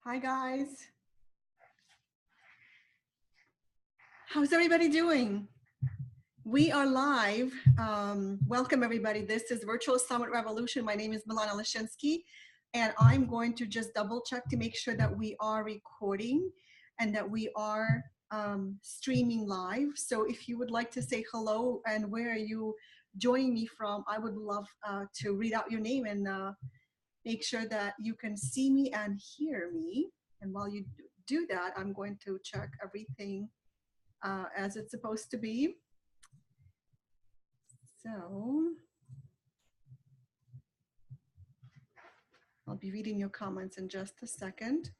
Hi guys. How's everybody doing? We are live. Welcome everybody. This is Virtual Summit Revolution. My name is Milana Lashinsky, and I'm going to just double check to make sure that we are recording and that we are streaming live. So if you would like to say hello and where are you joining me from, I would love to read out your name and make sure that you can see me and hear me. And while you do that, I'm going to check everything as it's supposed to be. So I'll be reading your comments in just a second.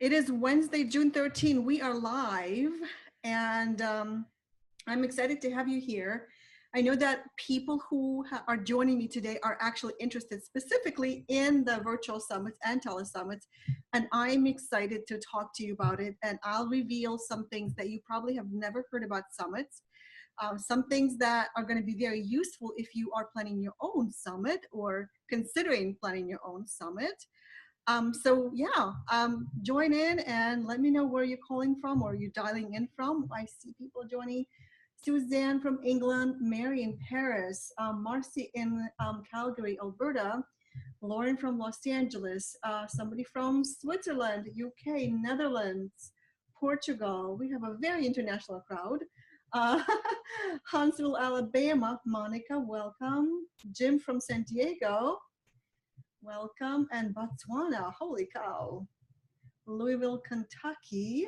It is Wednesday, June 13. We are live, and I'm excited to have you here. I know that people who are joining me today are actually interested specifically in the virtual summits and telesummits, and I'm excited to talk to you about it. And I'll reveal some things that you probably have never heard about summits, some things that are going to be very useful if you are planning your own summit or considering planning your own summit. Join in and let me know where you're calling from or you're dialing in from. I see people joining. Suzanne from England, Mary in Paris, Marcy in Calgary, Alberta, Lauren from Los Angeles, somebody from Switzerland, UK, Netherlands, Portugal. We have a very international crowd. Uh, Huntsville, Alabama, Monica, welcome. Jim from San Diego, welcome. And Botswana, holy cow. Louisville, Kentucky.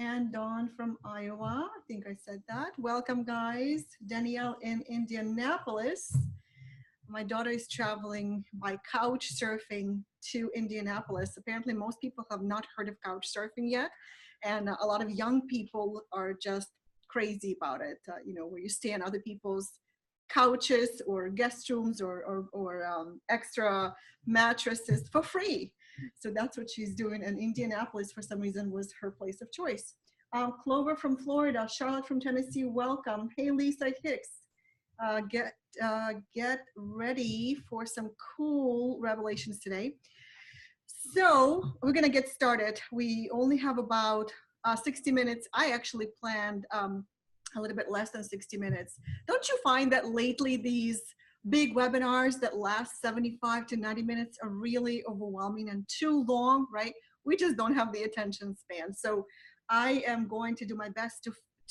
And Dawn from Iowa, I think I said that. Welcome, guys. Danielle in Indianapolis. My daughter is traveling by couch surfing to Indianapolis. Apparently, most people have not heard of couch surfing yet. And a lot of young people are just crazy about it, where you stay on other people's couches or guest rooms or extra mattresses for free. So that's what she's doing. And Indianapolis, for some reason, was her place of choice. Clover from Florida, Charlotte from Tennessee, welcome. Hey, Lisa Hicks, get ready for some cool revelations today. So we're gonna get started. We only have about 60 minutes. I actually planned a little bit less than 60 minutes. Don't you find that lately these big webinars that last 75 to 90 minutes are really overwhelming and too long, right? We just don't have the attention span. So I am going to do my best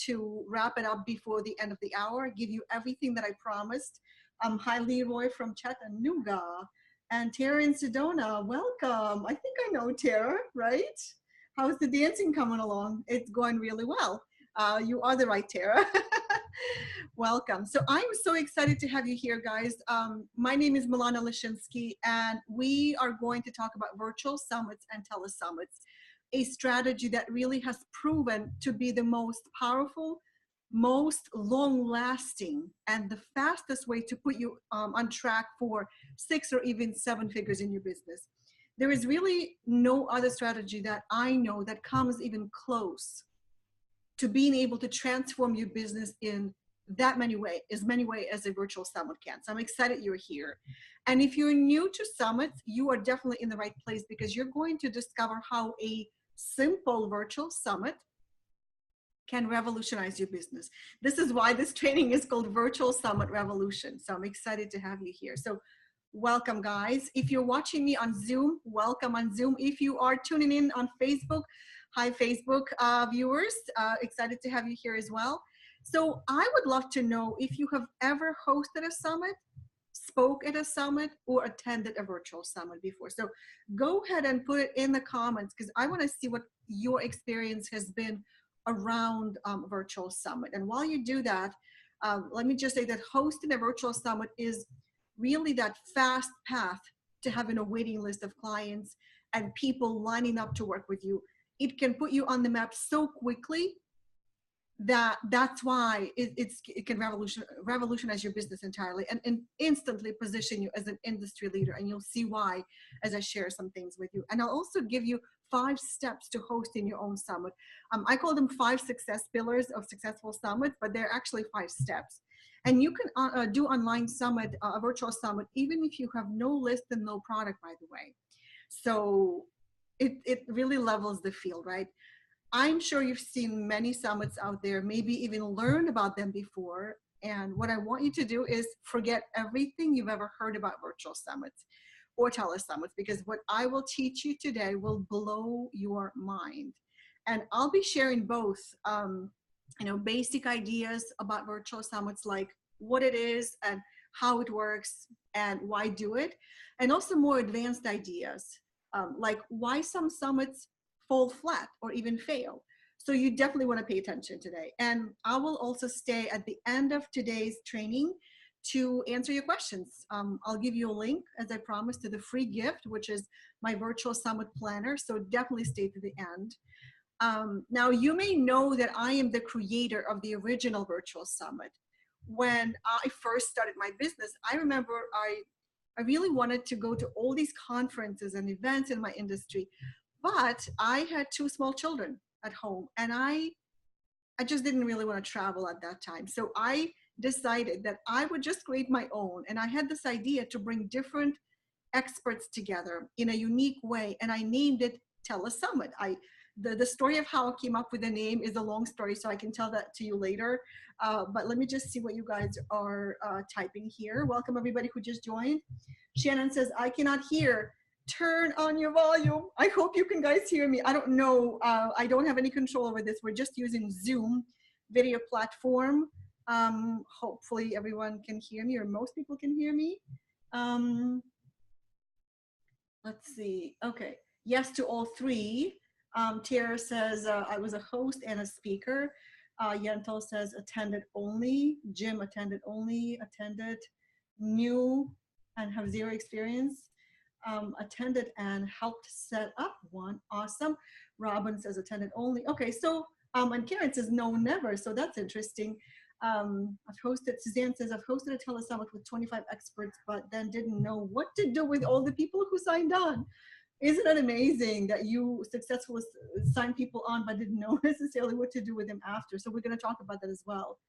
to wrap it up before the end of the hour, give you everything that I promised. Hi, Leroy from Chattanooga. And Tara in Sedona, welcome. I think I know Tara, right? How's the dancing coming along? It's going really well. You are the right Tara. Welcome. So I'm so excited to have you here, guys. My name is Milana Lashinsky, and we are going to talk about virtual summits and telesummits, a strategy that really has proven to be the most powerful, most long-lasting, and the fastest way to put you on track for 6 or even 7 figures in your business. There is really no other strategy that I know that comes even close to being able to transform your business in that many ways, as many ways as a virtual summit can. So I'm excited you're here. And if you're new to summits, you are definitely in the right place because you're going to discover how a simple virtual summit can revolutionize your business. This is why this training is called Virtual Summit Revolution. So I'm excited to have you here. So welcome, guys. If you're watching me on Zoom, welcome on Zoom. If you are tuning in on Facebook, hi, Facebook viewers. Excited to have you here as well. So I would love to know if you have ever hosted a summit, spoke at a summit, or attended a virtual summit before. So go ahead and put it in the comments because I want to see what your experience has been around virtual summit. And while you do that, let me just say that hosting a virtual summit is really that fast path to having a waiting list of clients and people lining up to work with you. It can put you on the map so quickly that's why it can revolutionize your business entirely and instantly position you as an industry leader. And you'll see why as I share some things with you. And I'll also give you 5 steps to hosting your own summit. I call them 5 success pillars of successful summits, but they're actually 5 steps. And you can do online summit, a virtual summit, even if you have no list and no product, by the way. So it really levels the field, right? I'm sure you've seen many summits out there, maybe even learned about them before. And what I want you to do is forget everything you've ever heard about virtual summits or telesummits, because what I will teach you today will blow your mind. And I'll be sharing both, basic ideas about virtual summits, like what it is and how it works and why do it, and also more advanced ideas, like why some summits fall flat or even fail. So you definitely want to pay attention today. And I will also stay at the end of today's training to answer your questions. I'll give you a link, as I promised, to the free gift, which is my virtual summit planner. So definitely stay to the end. Now, you may know that I am the creator of the original virtual summit. When I first started my business, I remember I really wanted to go to all these conferences and events in my industry, but I had two small children at home, and I just didn't really want to travel at that time. So I decided that I would just create my own. And I had this idea to bring different experts together in a unique way. And I named it Telesummit. The story of how I came up with the name is a long story, so I can tell that to you later. But let me just see what you guys are typing here. Welcome everybody who just joined. Shannon says, I cannot hear. Turn on your volume. I hope you can guys hear me. I don't know. I don't have any control over this. We're just using Zoom video platform. Hopefully everyone can hear me, or most people can hear me. Let's see. Okay. Yes to all three. Tara says, I was a host and a speaker. Yentel says, attended only. Jim, attended only. Attended, new, and have zero experience. Attended and helped set up one. Awesome. Robin says, attended only. Okay, so, and Karen says, no, never. So that's interesting. I've hosted, Suzanne says, I've hosted a telesummit with 25 experts, but then didn't know what to do with all the people who signed on. Isn't it amazing that you successfully signed people on, but didn't know necessarily what to do with them after? So we're going to talk about that as well.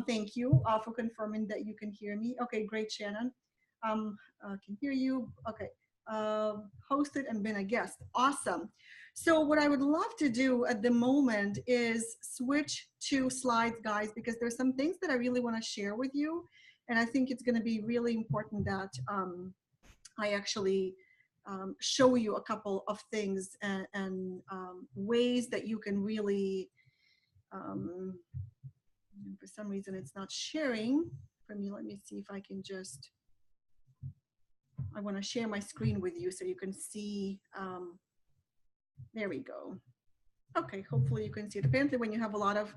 Thank you for confirming that you can hear me. Okay, great, Shannon. Can hear you. Okay. Hosted and been a guest. Awesome. So what I would love to do at the moment is switch to slides, guys, because there's some things that I really want to share with you. And I think it's going to be really important that I actually show you a couple of things and ways that you can really, for some reason it's not sharing for me. Let me see if I can just, I want to share my screen with you so you can see. There we go. Okay, hopefully you can see it. Apparently when you have a lot of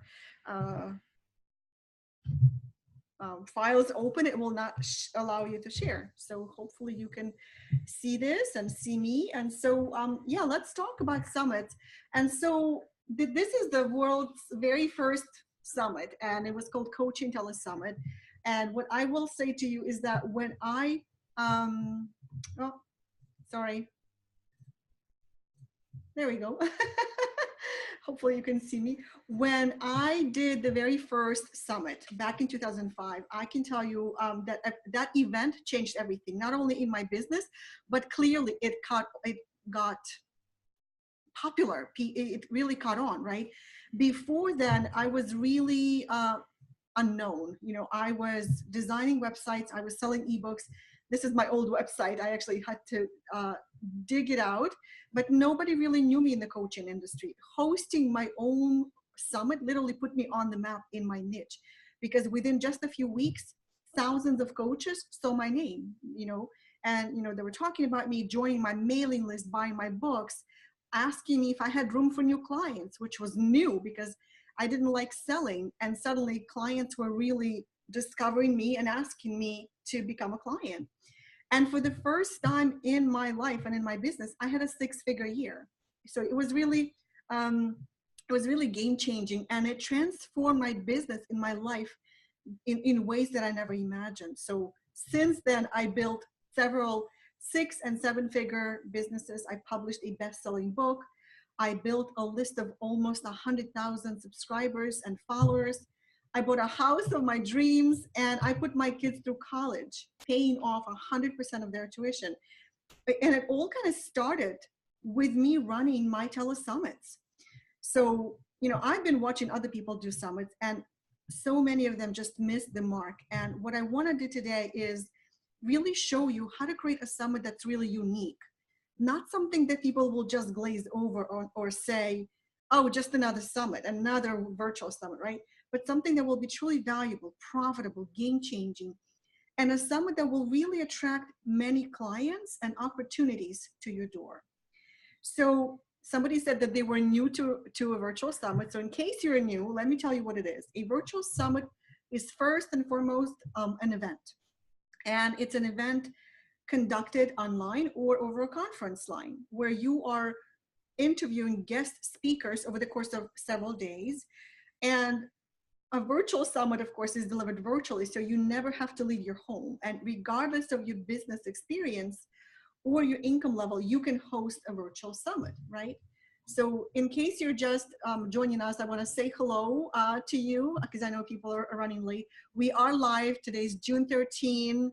files open, it will not allow you to share. So hopefully you can see this and see me. And so, yeah, let's talk about summits. And so this is the world's very first summit, and it was called Coaching Telesummit. And what I will say to you is that when I, oh, sorry. There we go. Hopefully you can see me. When I did the very first summit back in 2005, I can tell you that that event changed everything, not only in my business, but clearly it got popular. It really caught on, right? Before then, I was really unknown. You know, I was designing websites, I was selling ebooks. This is my old website. I actually had to dig it out, but nobody really knew me in the coaching industry. Hosting my own summit literally put me on the map in my niche, because within just a few weeks, thousands of coaches saw my name, you know, and, you know, they were talking about me, joining my mailing list, buying my books, asking me if I had room for new clients, which was new because I didn't like selling. And suddenly clients were really discovering me and asking me to become a client. And for the first time in my life and in my business, I had a 6-figure year. So it was really game changing, and it transformed my business in my life in ways that I never imagined. So since then, I built several 6- and 7-figure businesses. I published a best-selling book. I built a list of almost 100,000 subscribers and followers. I bought a house of my dreams, and I put my kids through college, paying off 100% of their tuition. And it all kind of started with me running my telesummits. So, I've been watching other people do summits, and so many of them just missed the mark. And what I want to do today is really show you how to create a summit that's really unique, not something that people will just glaze over or say, oh, just another summit, another virtual summit, right? But something that will be truly valuable, profitable, game changing, and a summit that will really attract many clients and opportunities to your door. So somebody said that they were new to a virtual summit. So in case you're new, let me tell you what it is. A virtual summit is first and foremost an event. And it's an event conducted online or over a conference line where you are interviewing guest speakers over the course of several days. And a virtual summit, of course, is delivered virtually, so you never have to leave your home. And regardless of your business experience or your income level, you can host a virtual summit, right? So in case you're just joining us, I want to say hello to you, because I know people are running late. We are live. Today's June 13,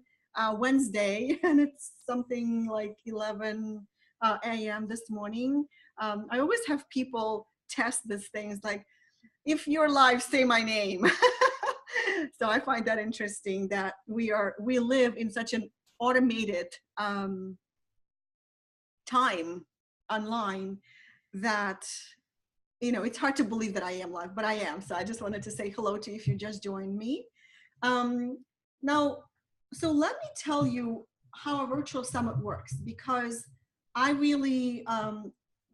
Wednesday, and it's something like 11 a.m. this morning. I always have people test these things, like, if you're live, say my name. So I find that interesting that we live in such an automated time online that it's hard to believe that I am live, but I am. So I just wanted to say hello to you if you just joined me. Now, so let me tell you how a virtual summit works, because I really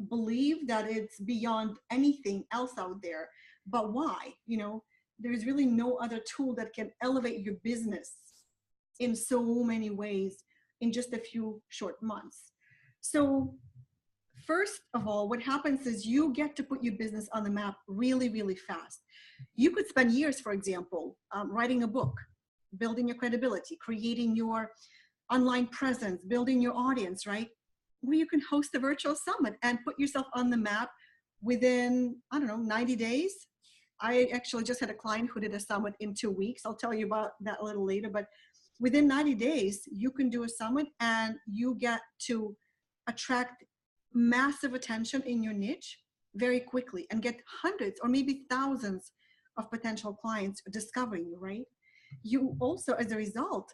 believe that it's beyond anything else out there. But why? There's really no other tool that can elevate your business in so many ways in just a few short months. So first of all, what happens is you get to put your business on the map really, really fast. You could spend years, for example, writing a book, building your credibility, creating your online presence, building your audience, right? Where you can host a virtual summit and put yourself on the map within, 90 days. I actually just had a client who did a summit in 2 weeks. I'll tell you about that a little later, but within 90 days, you can do a summit and you get to attract massive attention in your niche very quickly and get hundreds or maybe thousands of potential clients discovering you, right? You also, as a result,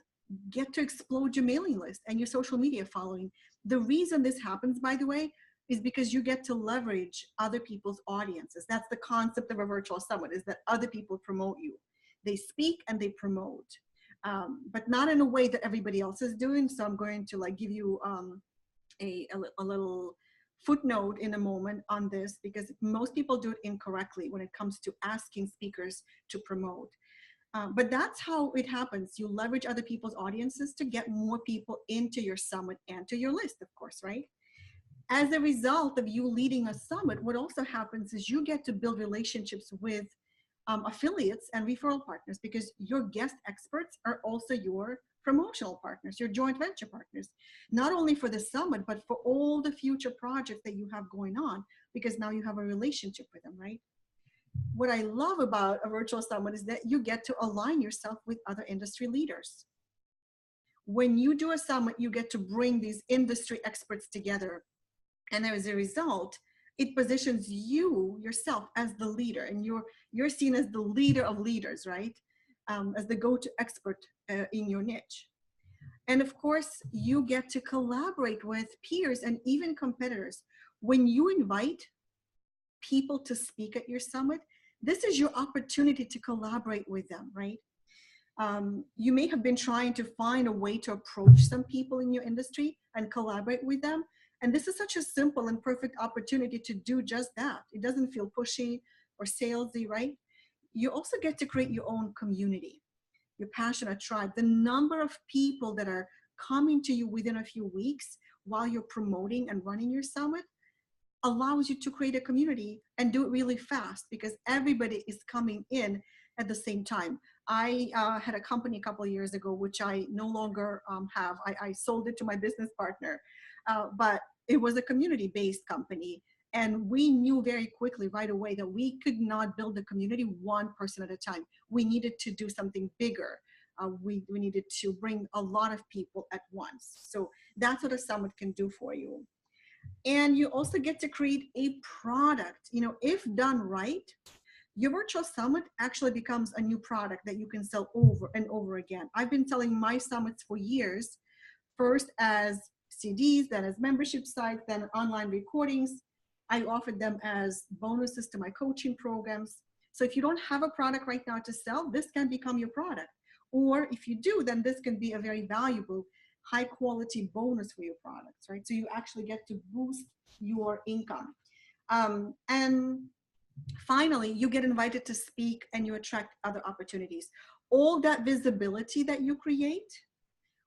get to explode your mailing list and your social media following. The reason this happens, by the way, is because you get to leverage other people's audiences. That's the concept of a virtual summit, is that other people promote you. They speak and they promote, but not in a way that everybody else is doing. So I'm going to give you a little footnote in a moment on this, because most people do it incorrectly when it comes to asking speakers to promote. But that's how it happens. You leverage other people's audiences to get more people into your summit and to your list, of course, right? As a result of you leading a summit, what also happens is you get to build relationships with affiliates and referral partners, because your guest experts are also your promotional partners, your joint venture partners, not only for the summit, but for all the future projects that you have going on, because now you have a relationship with them, right? What I love about a virtual summit is that you get to align yourself with other industry leaders. When you do a summit, you get to bring these industry experts together. And as a result, it positions you yourself as the leader, and you're seen as the leader of leaders, right? As the go-to expert in your niche. And of course, you get to collaborate with peers and even competitors. When you invite people to speak at your summit, this is your opportunity to collaborate with them, right? You may have been trying to find a way to approach some people in your industry and collaborate with them. And this is such a simple and perfect opportunity to do just that. It doesn't feel pushy or salesy, right? You also get to create your own community, your passionate tribe. The number of people that are coming to you within a few weeks while you're promoting and running your summit allows you to create a community and do it really fast, because everybody is coming in at the same time. I had a company a couple of years ago, which I no longer have. I sold it to my business partner, but it was a community-based company. And we knew very quickly right away that we could not build the community one person at a time. We needed to do something bigger. We needed to bring a lot of people at once. So that's what a summit can do for you. And you also get to create a product. You know, if done right, your virtual summit actually becomes a new product that you can sell over and over again. I've been selling my summits for years, first as CDs, then as membership sites, then online recordings. I offered them as bonuses to my coaching programs. So if you don't have a product right now to sell, this can become your product. Or if you do, then this can be a very valuable, high quality bonus for your products, right? So you actually get to boost your income. And finally, you get invited to speak and you attract other opportunities. All that visibility that you create,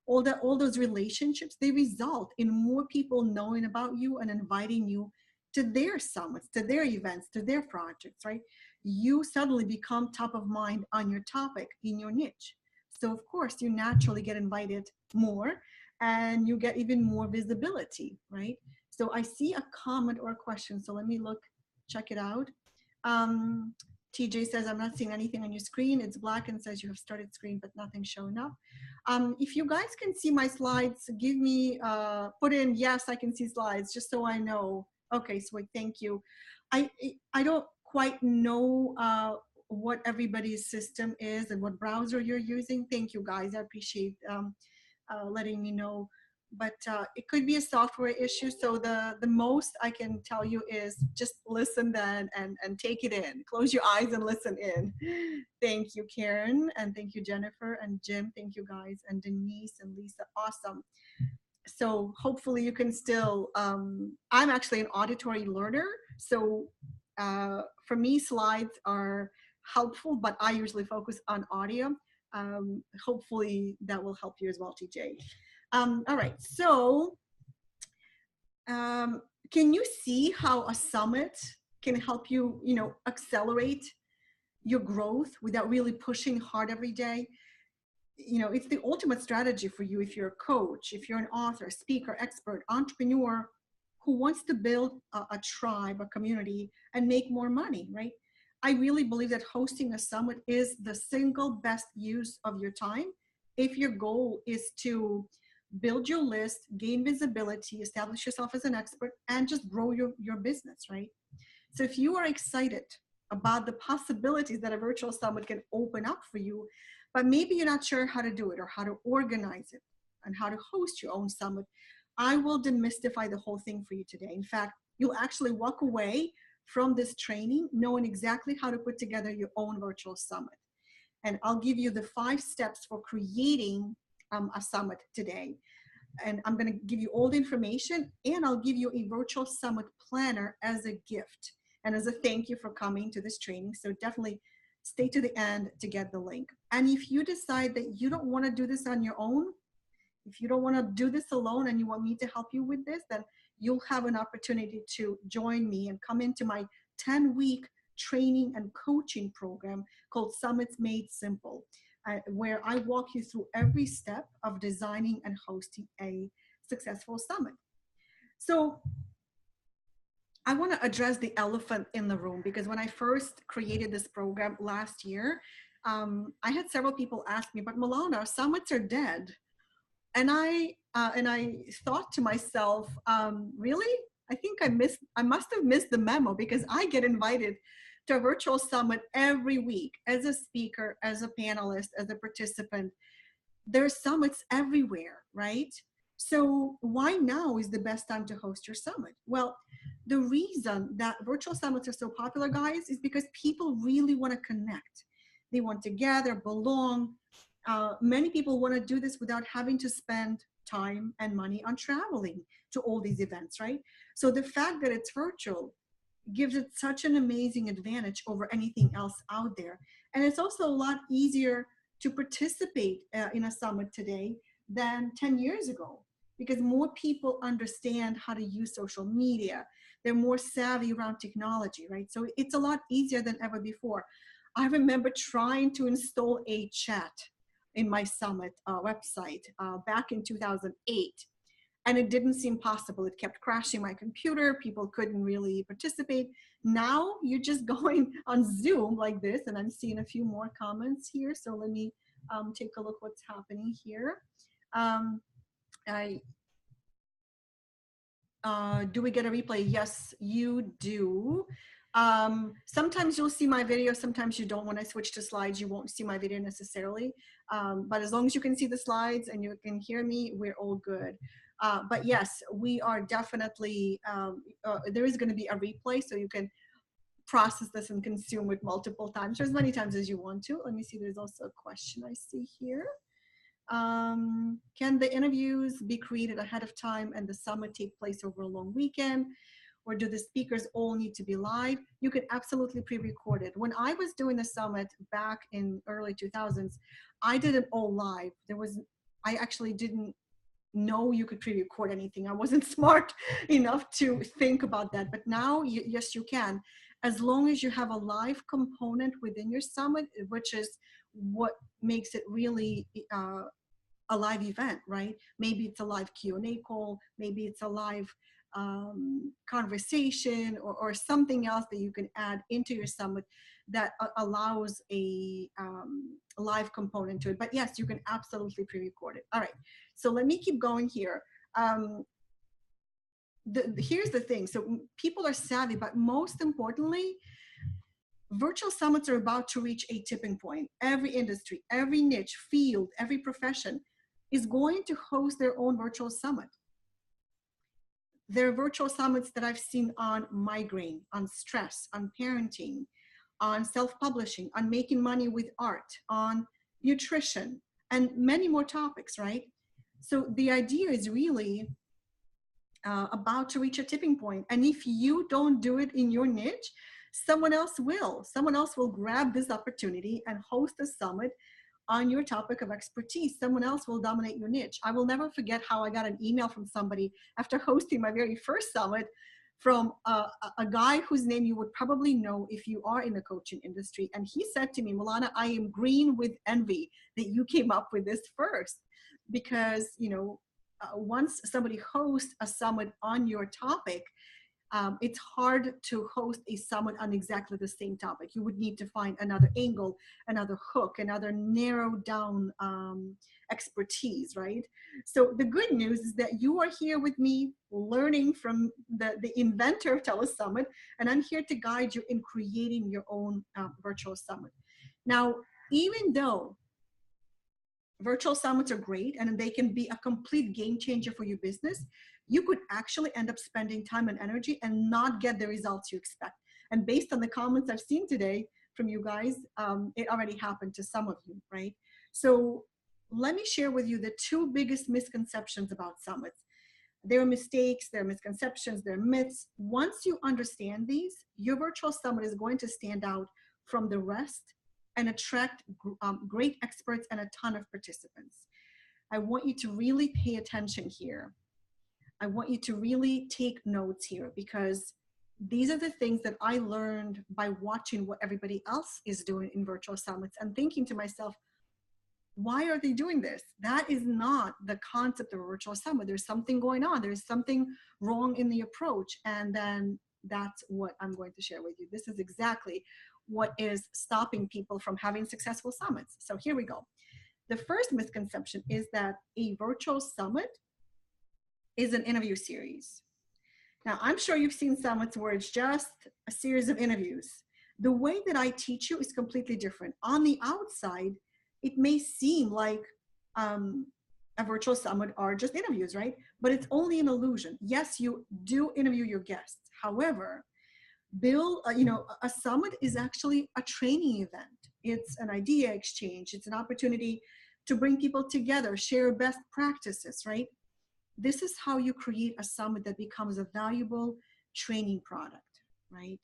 all those relationships, they result in more people knowing about you and inviting you to their summits, to their events, to their projects, right? You suddenly become top of mind on your topic in your niche. So of course, you naturally get invited more and you get even more visibility, right? So I see a comment or a question. So let me look, check it out. TJ says, I'm not seeing anything on your screen. It's black and says you have started screen, but nothing's showing up. If you guys can see my slides, give me, put in, yes, I can see slides, just so I know. Okay, sweet, thank you. I don't quite know what everybody's system is and what browser you're using. Thank you guys, I appreciate letting me know. But it could be a software issue. So the most I can tell you is just listen then and take it in. Close your eyes and listen in. Thank you, Karen. And thank you, Jennifer and Jim. Thank you guys. And Denise and Lisa. Awesome. So hopefully you can still, I'm actually an auditory learner. So for me, slides are helpful, but I usually focus on audio. Hopefully that will help you as well, TJ. All right, so can you see how a summit can help you, you know, accelerate your growth without really pushing hard every day? You know, it's the ultimate strategy for you if you're a coach, if you're an author, speaker, expert, entrepreneur who wants to build a tribe, a community, and make more money, right? I really believe that hosting a summit is the single best use of your time if your goal is to build your list, gain visibility, establish yourself as an expert, and just grow your business, right? So if you are excited about the possibilities that a virtual summit can open up for you, but maybe you're not sure how to do it or how to organize it and how to host your own summit, I will demystify the whole thing for you today. In fact, you'll actually walk away from this training knowing exactly how to put together your own virtual summit. And I'll give you the 5 steps for creating a summit today. And I'm going to give you all the information, and I'll give you a virtual summit planner as a gift and as a thank you for coming to this training. So definitely stay to the end to get the link. And if you decide that you don't want to do this on your own, if you don't want to do this alone and you want me to help you with this, then you'll have an opportunity to join me and come into my 10-week training and coaching program called Summits Made Simple, where I walk you through every step of designing and hosting a successful summit. So I want to address the elephant in the room, because when I first created this program last year, I had several people ask me, but Milana, summits are dead. And I thought to myself, really? I think I must have missed the memo, because I get invited to a virtual summit every week as a speaker, as a panelist, as a participant. There's summits everywhere, right? So why now is the best time to host your summit? Well, the reason that virtual summits are so popular, guys, is because people really want to connect. They want to gather, belong. Many people want to do this without having to spend time and money on traveling to all these events, right? So the fact that it's virtual gives it such an amazing advantage over anything else out there. And it's also a lot easier to participate in a summit today than 10 years ago, because more people understand how to use social media. They're more savvy around technology, right? So it's a lot easier than ever before. I remember trying to install a chat in my summit website back in 2008. and it didn't seem possible. It kept crashing my computer. People couldn't really participate. Now you're just going on Zoom like this, and I'm seeing a few more comments here. So let me take a look what's happening here. Do we get a replay? Yes, you do. Sometimes you'll see my video, sometimes you don't. When I switch to slides, you won't see my video necessarily. But as long as you can see the slides and you can hear me, we're all good. But yes, we are definitely, there is going to be a replay, so you can process this and consume it multiple times, or as many times as you want to. Let me see, there's also a question I see here. Can the interviews be created ahead of time and the summit take place over a long weekend? Or do the speakers all need to be live? You can absolutely pre-record it. When I was doing the summit back in early 2000s, I did it all live. I actually didn't know you could pre-record anything. I wasn't smart enough to think about that. But now, yes, you can. As long as you have a live component within your summit, which is what makes it really a live event, right? Maybe it's a live Q&A call, maybe it's a live conversation or something else that you can add into your summit that allows a live component to it. But yes, you can absolutely pre-record it. All right, so let me keep going here. Here's the thing. So people are savvy, but most importantly, virtual summits are about to reach a tipping point. Every industry, every niche, field, every profession is going to host their own virtual summit. There are virtual summits that I've seen on migraine, on stress, on parenting, on self-publishing, on making money with art, on nutrition, and many more topics, right? So the idea is really about to reach a tipping point. And if you don't do it in your niche, someone else will. Someone else will grab this opportunity and host a summit on your topic of expertise. Someone else will dominate your niche. I will never forget how I got an email from somebody after hosting my very first summit from a guy whose name you would probably know if you are in the coaching industry. And he said to me, Milana, I am green with envy that you came up with this first, because, you know, once somebody hosts a summit on your topic, it's hard to host a summit on exactly the same topic. You would need to find another angle, another hook, another narrowed down expertise, right? So the good news is that you are here with me learning from the inventor of Telesummit, and I'm here to guide you in creating your own virtual summit. Now, even though virtual summits are great and they can be a complete game changer for your business, you could actually end up spending time and energy and not get the results you expect. And based on the comments I've seen today from you guys, it already happened to some of you, right? So let me share with you the two biggest misconceptions about summits. There are mistakes, there are misconceptions, there are myths. Once you understand these, your virtual summit is going to stand out from the rest and attract great experts and a ton of participants. I want you to really pay attention here. I want you to really take notes here, because these are the things that I learned by watching what everybody else is doing in virtual summits and thinking to myself, why are they doing this? That is not the concept of a virtual summit. There's something going on. There's something wrong in the approach. And then that's what I'm going to share with you. This is exactly what is stopping people from having successful summits. So here we go. The first misconception is that a virtual summit is an interview series. Now, I'm sure you've seen summits where it's just a series of interviews. The way that I teach you is completely different. On the outside, it may seem like a virtual summit are just interviews, right? But it's only an illusion. Yes, you do interview your guests. However, a summit is actually a training event. It's an idea exchange. It's an opportunity to bring people together, share best practices, right? This is how you create a summit that becomes a valuable training product, right?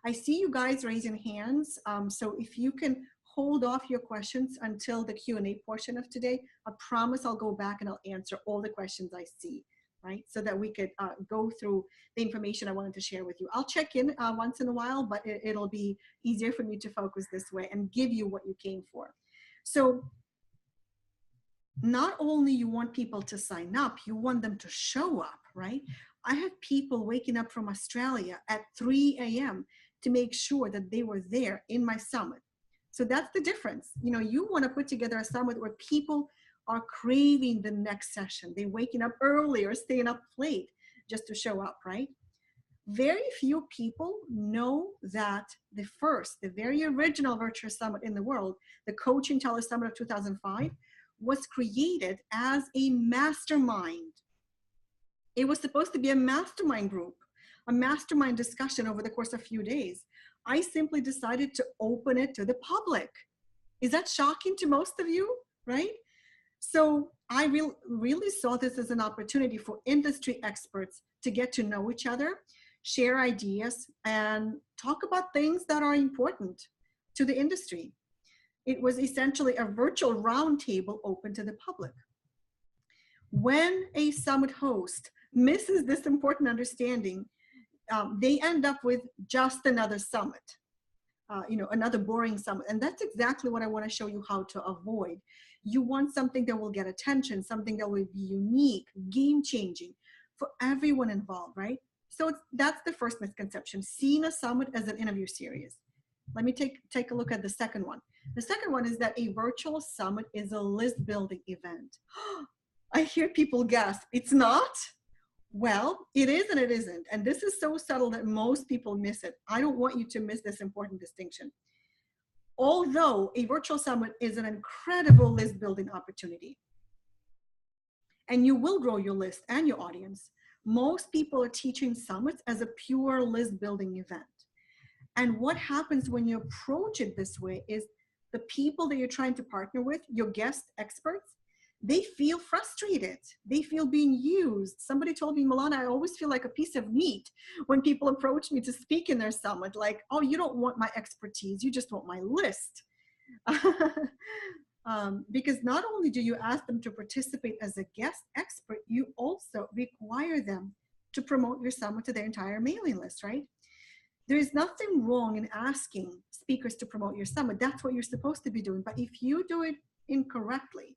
I see you guys raising hands. So if you can hold off your questions until the Q&A portion of today, I promise I'll go back and I'll answer all the questions I see, right? So that we could go through the information I wanted to share with you. I'll check in once in a while, but it'll be easier for me to focus this way and give you what you came for. So not only you want people to sign up, you want them to show up, right? I had people waking up from Australia at 3 a.m. to make sure that they were there in my summit. So that's the difference. You know, you want to put together a summit where people are craving the next session. They're waking up early or staying up late just to show up, right? Very few people know that the very original virtual summit in the world, the Coaching Teller Summit of 2005, was created as a mastermind. It was supposed to be a mastermind group, a mastermind discussion over the course of a few days. I simply decided to open it to the public. Is that shocking to most of you, right? So I really saw this as an opportunity for industry experts to get to know each other, share ideas, and talk about things that are important to the industry. It was essentially a virtual roundtable open to the public. When a summit host misses this important understanding, they end up with just another summit. Another boring summit. And that's exactly what I want to show you how to avoid. You want something that will get attention, something that will be unique, game-changing for everyone involved, right? So that's the first misconception, seeing a summit as an interview series. Let me take a look at the second one. The second one is that a virtual summit is a list building event. I hear people gasp, it's not? Well, it is and it isn't. And this is so subtle that most people miss it. I don't want you to miss this important distinction. Although a virtual summit is an incredible list building opportunity, and you will grow your list and your audience, most people are teaching summits as a pure list building event. And what happens when you approach it this way is the people that you're trying to partner with, your guest experts, they feel frustrated. They feel being used. Somebody told me, Milana, I always feel like a piece of meat when people approach me to speak in their summit. Like, oh, you don't want my expertise. You just want my list. Because not only do you ask them to participate as a guest expert, you also require them to promote your summit to their entire mailing list, right? There is nothing wrong in asking speakers to promote your summit. That's what you're supposed to be doing. But if you do it incorrectly,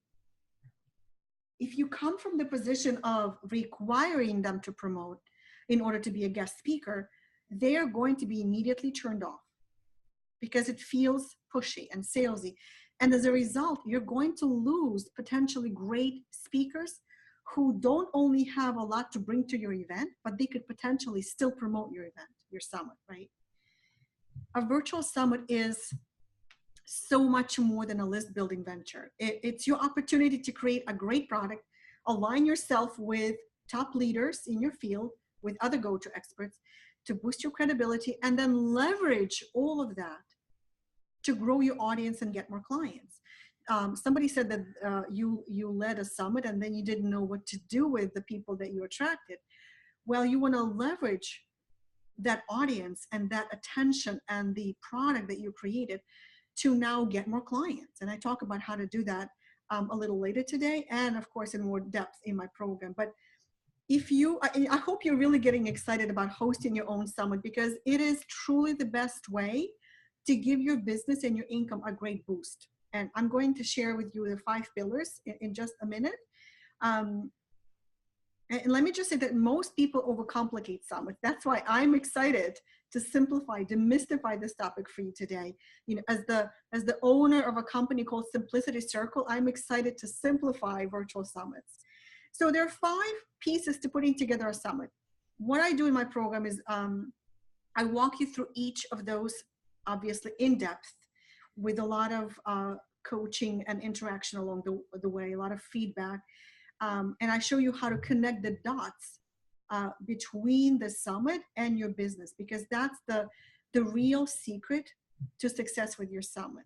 if you come from the position of requiring them to promote in order to be a guest speaker, they are going to be immediately turned off because it feels pushy and salesy. And as a result, you're going to lose potentially great speakers who don't only have a lot to bring to your event, but they could potentially still promote your event, your summit, right? A virtual summit is so much more than a list building venture. It's your opportunity to create a great product, align yourself with top leaders in your field, with other go-to experts, to boost your credibility, and then leverage all of that to grow your audience and get more clients. Somebody said that you led a summit and then you didn't know what to do with the people that you attracted. Well, you want to leverage that audience and that attention and the product that you created to now get more clients. And I talk about how to do that a little later today, and of course in more depth in my program. But if you, I hope you're really getting excited about hosting your own summit, because it is truly the best way to give your business and your income a great boost. And I'm going to share with you the 5 pillars in just a minute. And let me just say that most people overcomplicate summits. That's why I'm excited to simplify, demystify this topic for you today. You know, as the owner of a company called Simplicity Circle, I'm excited to simplify virtual summits. So there are 5 pieces to putting together a summit. What I do in my program is I walk you through each of those, obviously in depth, with a lot of coaching and interaction along the way, a lot of feedback. And I show you how to connect the dots between the summit and your business, because that's the real secret to success with your summit,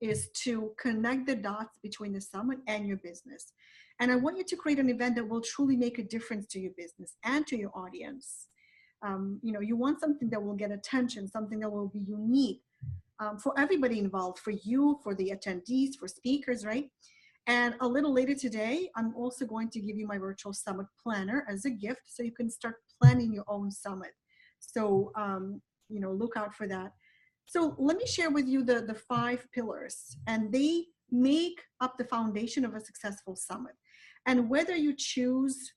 is to connect the dots between the summit and your business. And I want you to create an event that will truly make a difference to your business and to your audience. You want something that will get attention, something that will be unique for everybody involved, for you, for the attendees, for speakers, right? And a little later today, I'm also going to give you my virtual summit planner as a gift, so you can start planning your own summit. So, look out for that. So let me share with you the 5 pillars, and they make up the foundation of a successful summit. And whether you choose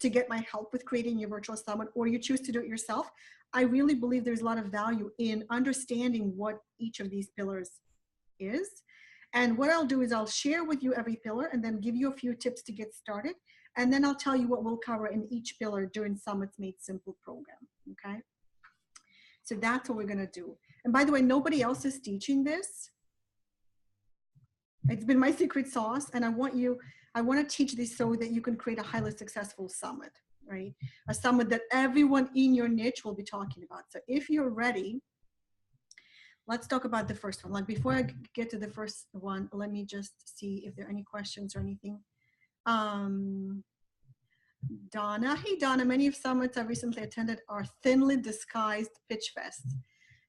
to get my help with creating your virtual summit or you choose to do it yourself, I really believe there's a lot of value in understanding what each of these pillars is. And what I'll do is I'll share with you every pillar and then give you a few tips to get started. And then I'll tell you what we'll cover in each pillar during Summit's Made Simple program, okay? So that's what we're gonna do. And by the way, nobody else is teaching this. It's been my secret sauce, and I want to teach this so that you can create a highly successful summit, right? A summit that everyone in your niche will be talking about. So if you're ready, let's talk about the first one. Like before I get to the first one, let me just see if there are any questions or anything. Donna, hey Donna, many of summits I've recently attended are thinly disguised pitch fests.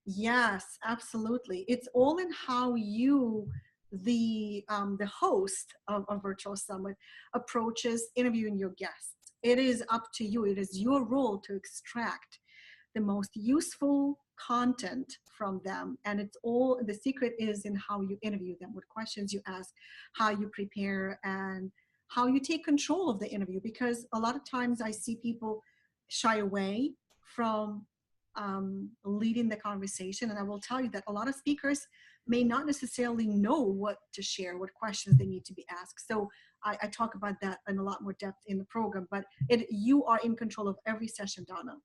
Yes, absolutely. It's all in how you, the host of a virtual summit, approaches interviewing your guests. It is up to you. It is your role to extract the most useful content from them. And it's all, the secret is in how you interview them, what questions you ask, how you prepare, and how you take control of the interview. Because a lot of times I see people shy away from leading the conversation. And I will tell you that a lot of speakers may not necessarily know what to share, what questions they need to be asked. So I talk about that in a lot more depth in the program, but you are in control of every session, Donna.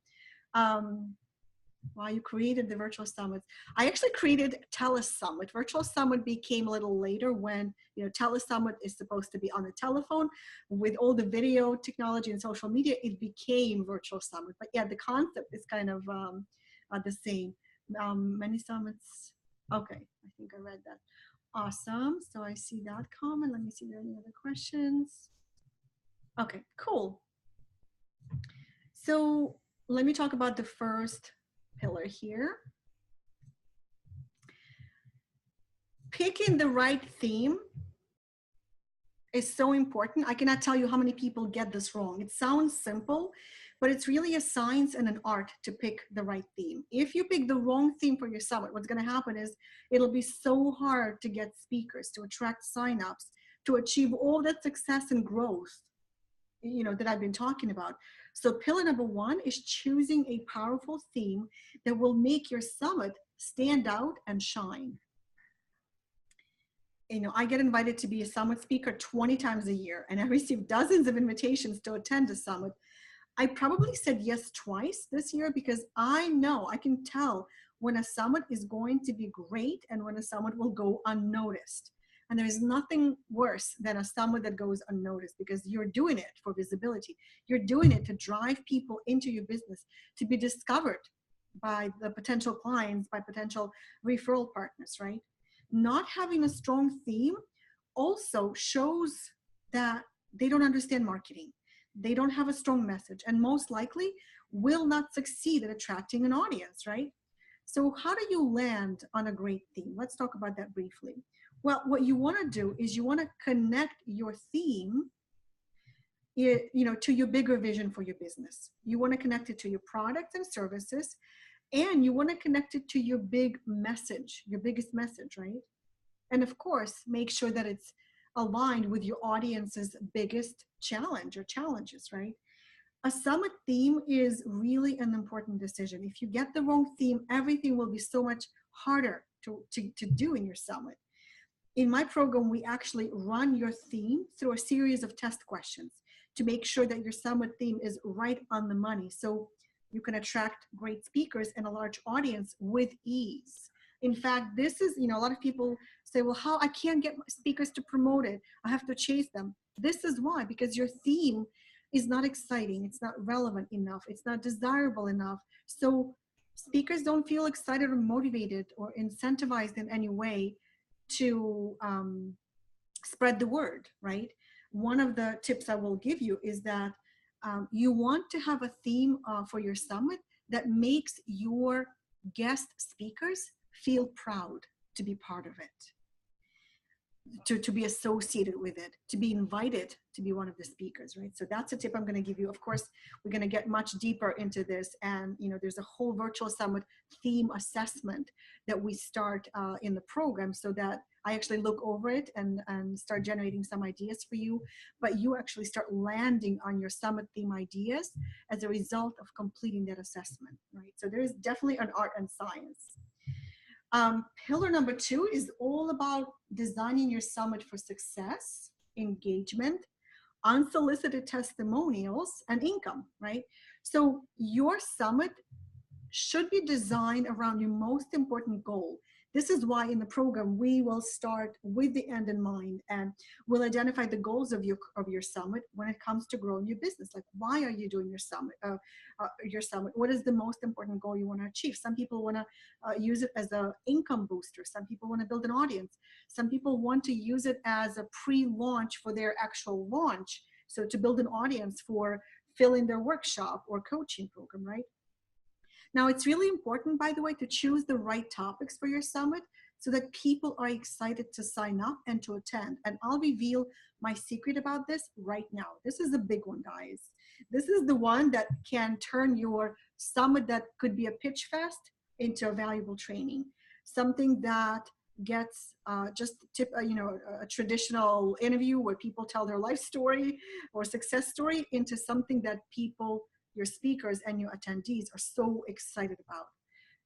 Wow, you created the virtual summits. I actually created Telesummit. Virtual Summit became a little later when, you know, Telesummit is supposed to be on the telephone. With all the video technology and social media, it became Virtual Summit. But yeah, the concept is kind of the same. Many summits. Okay, I think I read that. Awesome. So I see that comment. Let me see if there are any other questions. Okay, cool. So let me talk about the first pillar here. Picking the right theme is so important. I cannot tell you how many people get this wrong. It sounds simple, but it's really a science and an art to pick the right theme. If you pick the wrong theme for your summit, what's going to happen is it'll be so hard to get speakers, to attract signups, to achieve all that success and growth, you know, that I've been talking about. So pillar number one is choosing a powerful theme that will make your summit stand out and shine. You know, I get invited to be a summit speaker 20 times a year, and I receive dozens of invitations to attend a summit. I probably said yes twice this year because I know, I can tell when a summit is going to be great and when a summit will go unnoticed. And there's nothing worse than a summit that goes unnoticed, because you're doing it for visibility. You're doing it to drive people into your business, to be discovered by the potential clients, by potential referral partners, right? Not having a strong theme also shows that they don't understand marketing. They don't have a strong message, and most likely will not succeed at attracting an audience, right? So how do you land on a great theme? Let's talk about that briefly. Well, what you want to do is you want to connect your theme, you know, to your bigger vision for your business. You want to connect it to your products and services, and you want to connect it to your big message, your biggest message, right? And of course, make sure that it's aligned with your audience's biggest challenge or challenges, right? A summit theme is really an important decision. If you get the wrong theme, everything will be so much harder to do in your summit. In my program, we actually run your theme through a series of test questions to make sure that your summit theme is right on the money, so you can attract great speakers and a large audience with ease. In fact, this is, you know, a lot of people say, well, how I can't get speakers to promote it. I have to chase them. This is why, because your theme is not exciting. It's not relevant enough. It's not desirable enough. So speakers don't feel excited or motivated or incentivized in any way to spread the word, right? One of the tips I will give you is that you want to have a theme for your summit that makes your guest speakers feel proud to be part of it. to be associated with it, to be invited to be one of the speakers, right? So that's a tip I'm going to give you. Of course, we're going to get much deeper into this, and there's a whole virtual summit theme assessment that we start in the program, so that I actually look over it and start generating some ideas for you, but you actually start landing on your summit theme ideas as a result of completing that assessment, right? So there is definitely an art and science. Pillar number 2 is all about designing your summit for success, engagement, unsolicited testimonials, and income, right? So your summit should be designed around your most important goal. This is why in the program, we will start with the end in mind, and we'll identify the goals of your summit when it comes to growing your business. Like, why are you doing your summit? What is the most important goal you want to achieve? Some people want to use it as an income booster. Some people want to build an audience. Some people want to use it as a pre-launch for their actual launch. So to build an audience for filling their workshop or coaching program, right? Now, it's really important, by the way, to choose the right topics for your summit so that people are excited to sign up and to attend. And I'll reveal my secret about this right now. This is a big one, guys. This is the one that can turn your summit that could be a pitch fest into a valuable training. Something that gets a traditional interview where people tell their life story or success story into something that people, your speakers and your attendees, are so excited about.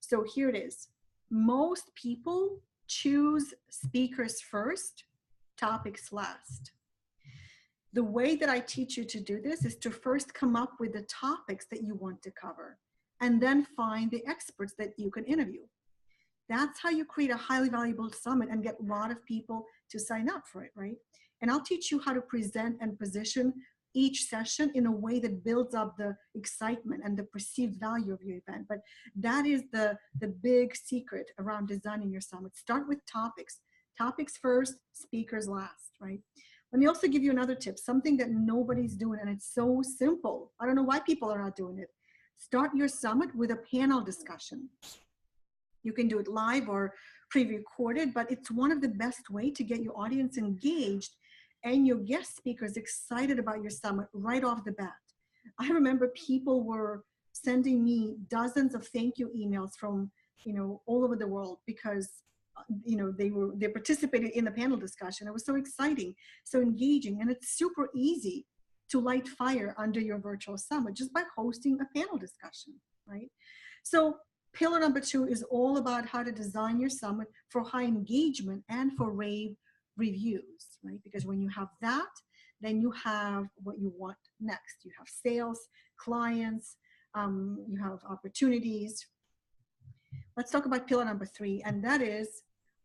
So here it is. Most people choose speakers first, topics last. The way that I teach you to do this is to first come up with the topics that you want to cover, and then find the experts that you can interview. That's how you create a highly valuable summit and get a lot of people to sign up for it, right? And I'll teach you how to present and position each session in a way that builds up the excitement and the perceived value of your event. But that is the big secret around designing your summit. Start with topics. Topics first, speakers last, right? Let me also give you another tip, something that nobody's doing, and it's so simple. I don't know why people are not doing it. Start your summit with a panel discussion. You can do it live or pre-recorded, but it's one of the best ways to get your audience engaged and your guest speakers excited about your summit right off the bat. I remember people were sending me dozens of thank you emails from, all over the world because, they participated in the panel discussion. It was so exciting, so engaging, and it's super easy to light fire under your virtual summit just by hosting a panel discussion, right? So pillar number 2 is all about how to design your summit for high engagement and for rave reviews, right? Because when you have that, then you have what you want next. You have sales, clients, you have opportunities. Let's talk about pillar number 3, and that is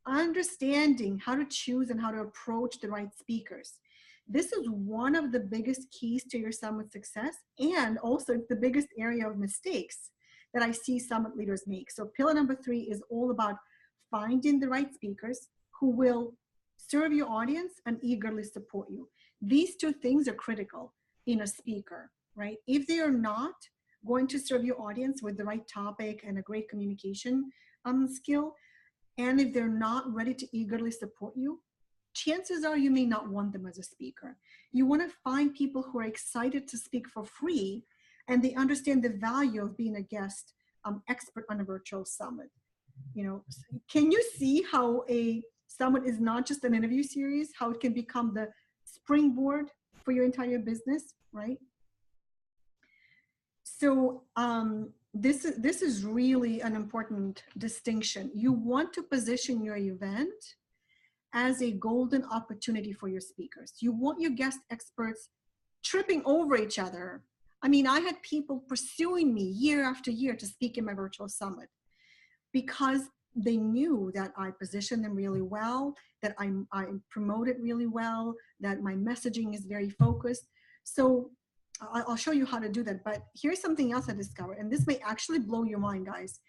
understanding how to choose and how to approach the right speakers. This is one of the biggest keys to your summit success, and also it's the biggest area of mistakes that I see summit leaders make. So pillar number 3 is all about finding the right speakers who will serve your audience and eagerly support you. These 2 things are critical in a speaker, right? If they are not going to serve your audience with the right topic and a great communication skill, and if they're not ready to eagerly support you, chances are you may not want them as a speaker. You want to find people who are excited to speak for free, and they understand the value of being a guest expert on a virtual summit. Can you see how a summit is not just an interview series, how it can become the springboard for your entire business, right? So this is really an important distinction. You want to position your event as a golden opportunity for your speakers. You want your guest experts tripping over each other. I mean, I had people pursuing me year after year to speak in my virtual summit because they knew that I positioned them really well, that I promote it really well, that my messaging is very focused. So I'll show you how to do that. But here's something else I discovered, and this may actually blow your mind, guys.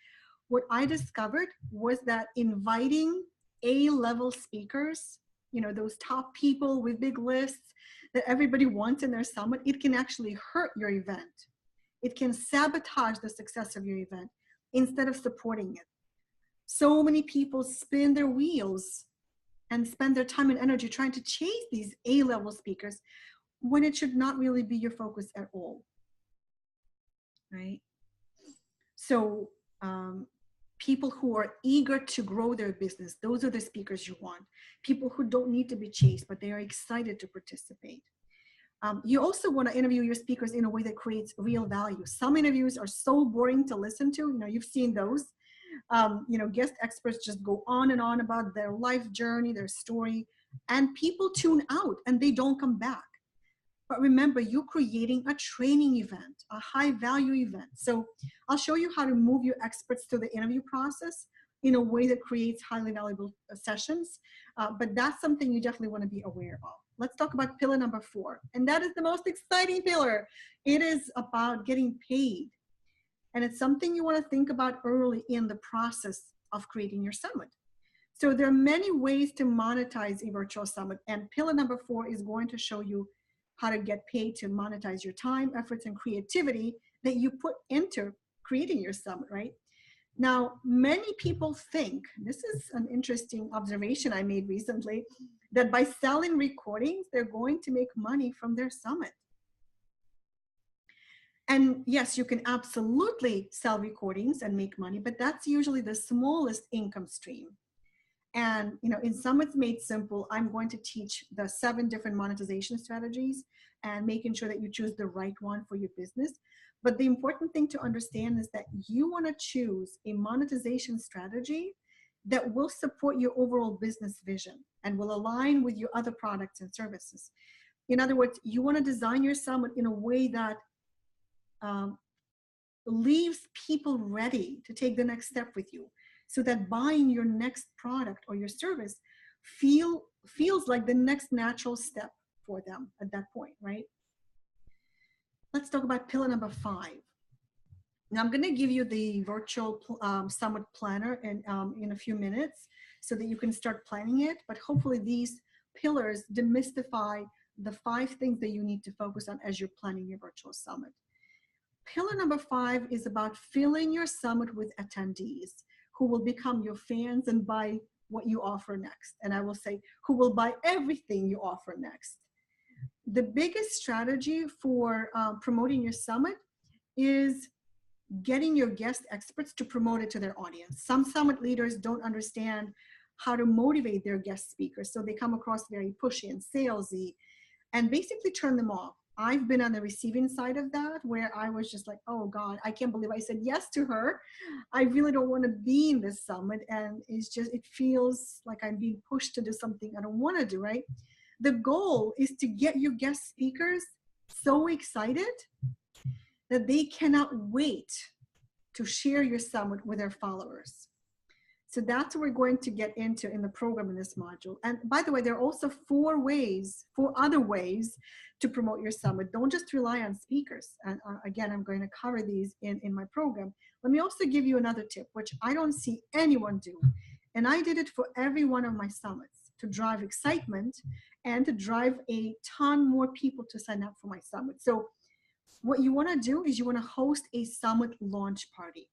What I discovered was that inviting A-level speakers, those top people with big lists that everybody wants in their summit, it can actually hurt your event. It can sabotage the success of your event instead of supporting it. So many people spin their wheels and spend their time and energy trying to chase these A-level speakers when it should not really be your focus at all, right? So people who are eager to grow their business, those are the speakers you want. People who don't need to be chased, but they are excited to participate. You also want to interview your speakers in a way that creates real value. Some interviews are so boring to listen to. You know, you've seen those. You know, guest experts just go on and on about their life journey, their story, and people tune out and they don't come back. But remember, you're creating a training event, a high value event. So I'll show you how to move your experts through the interview process in a way that creates highly valuable sessions. But that's something you definitely want to be aware of. Let's talk about pillar number 4. And that is the most exciting pillar. It is about getting paid. And it's something you want to think about early in the process of creating your summit. So there are many ways to monetize a virtual summit. And pillar number 4 is going to show you how to get paid to monetize your time, efforts, and creativity that you put into creating your summit, right? Now, many people think, this is an interesting observation I made recently, that by selling recordings, they're going to make money from their summit. And yes, you can absolutely sell recordings and make money, but that's usually the smallest income stream. And, you know, in Summits Made Simple, I'm going to teach the 7 different monetization strategies and making sure that you choose the right one for your business. But the important thing to understand is that you want to choose a monetization strategy that will support your overall business vision and will align with your other products and services. In other words, you want to design your summit in a way that leaves people ready to take the next step with you, so that buying your next product or your service feels like the next natural step for them at that point, right? Let's talk about pillar number 5. Now I'm going to give you the virtual summit planner in a few minutes so that you can start planning it, but hopefully these pillars demystify the 5 things that you need to focus on as you're planning your virtual summit. Pillar number 5 is about filling your summit with attendees who will become your fans and buy what you offer next. And I will say, who will buy everything you offer next. The biggest strategy for promoting your summit is getting your guest experts to promote it to their audience. Some summit leaders don't understand how to motivate their guest speakers, so they come across very pushy and salesy and basically turn them off. I've been on the receiving side of that, where I was just like, oh God, I can't believe I said yes to her. I really don't want to be in this summit. And it's just, it feels like I'm being pushed to do something I don't want to do, right? The goal is to get your guest speakers so excited that they cannot wait to share your summit with their followers. So that's what we're going to get into in the program in this module. And by the way, there are also 4 other ways to promote your summit. Don't just rely on speakers. And again, I'm going to cover these in my program. Let me also give you another tip, which I don't see anyone do. And I did it for every one of my summits to drive excitement and to drive a ton more people to sign up for my summit. So what you want to do is you want to host a summit launch party.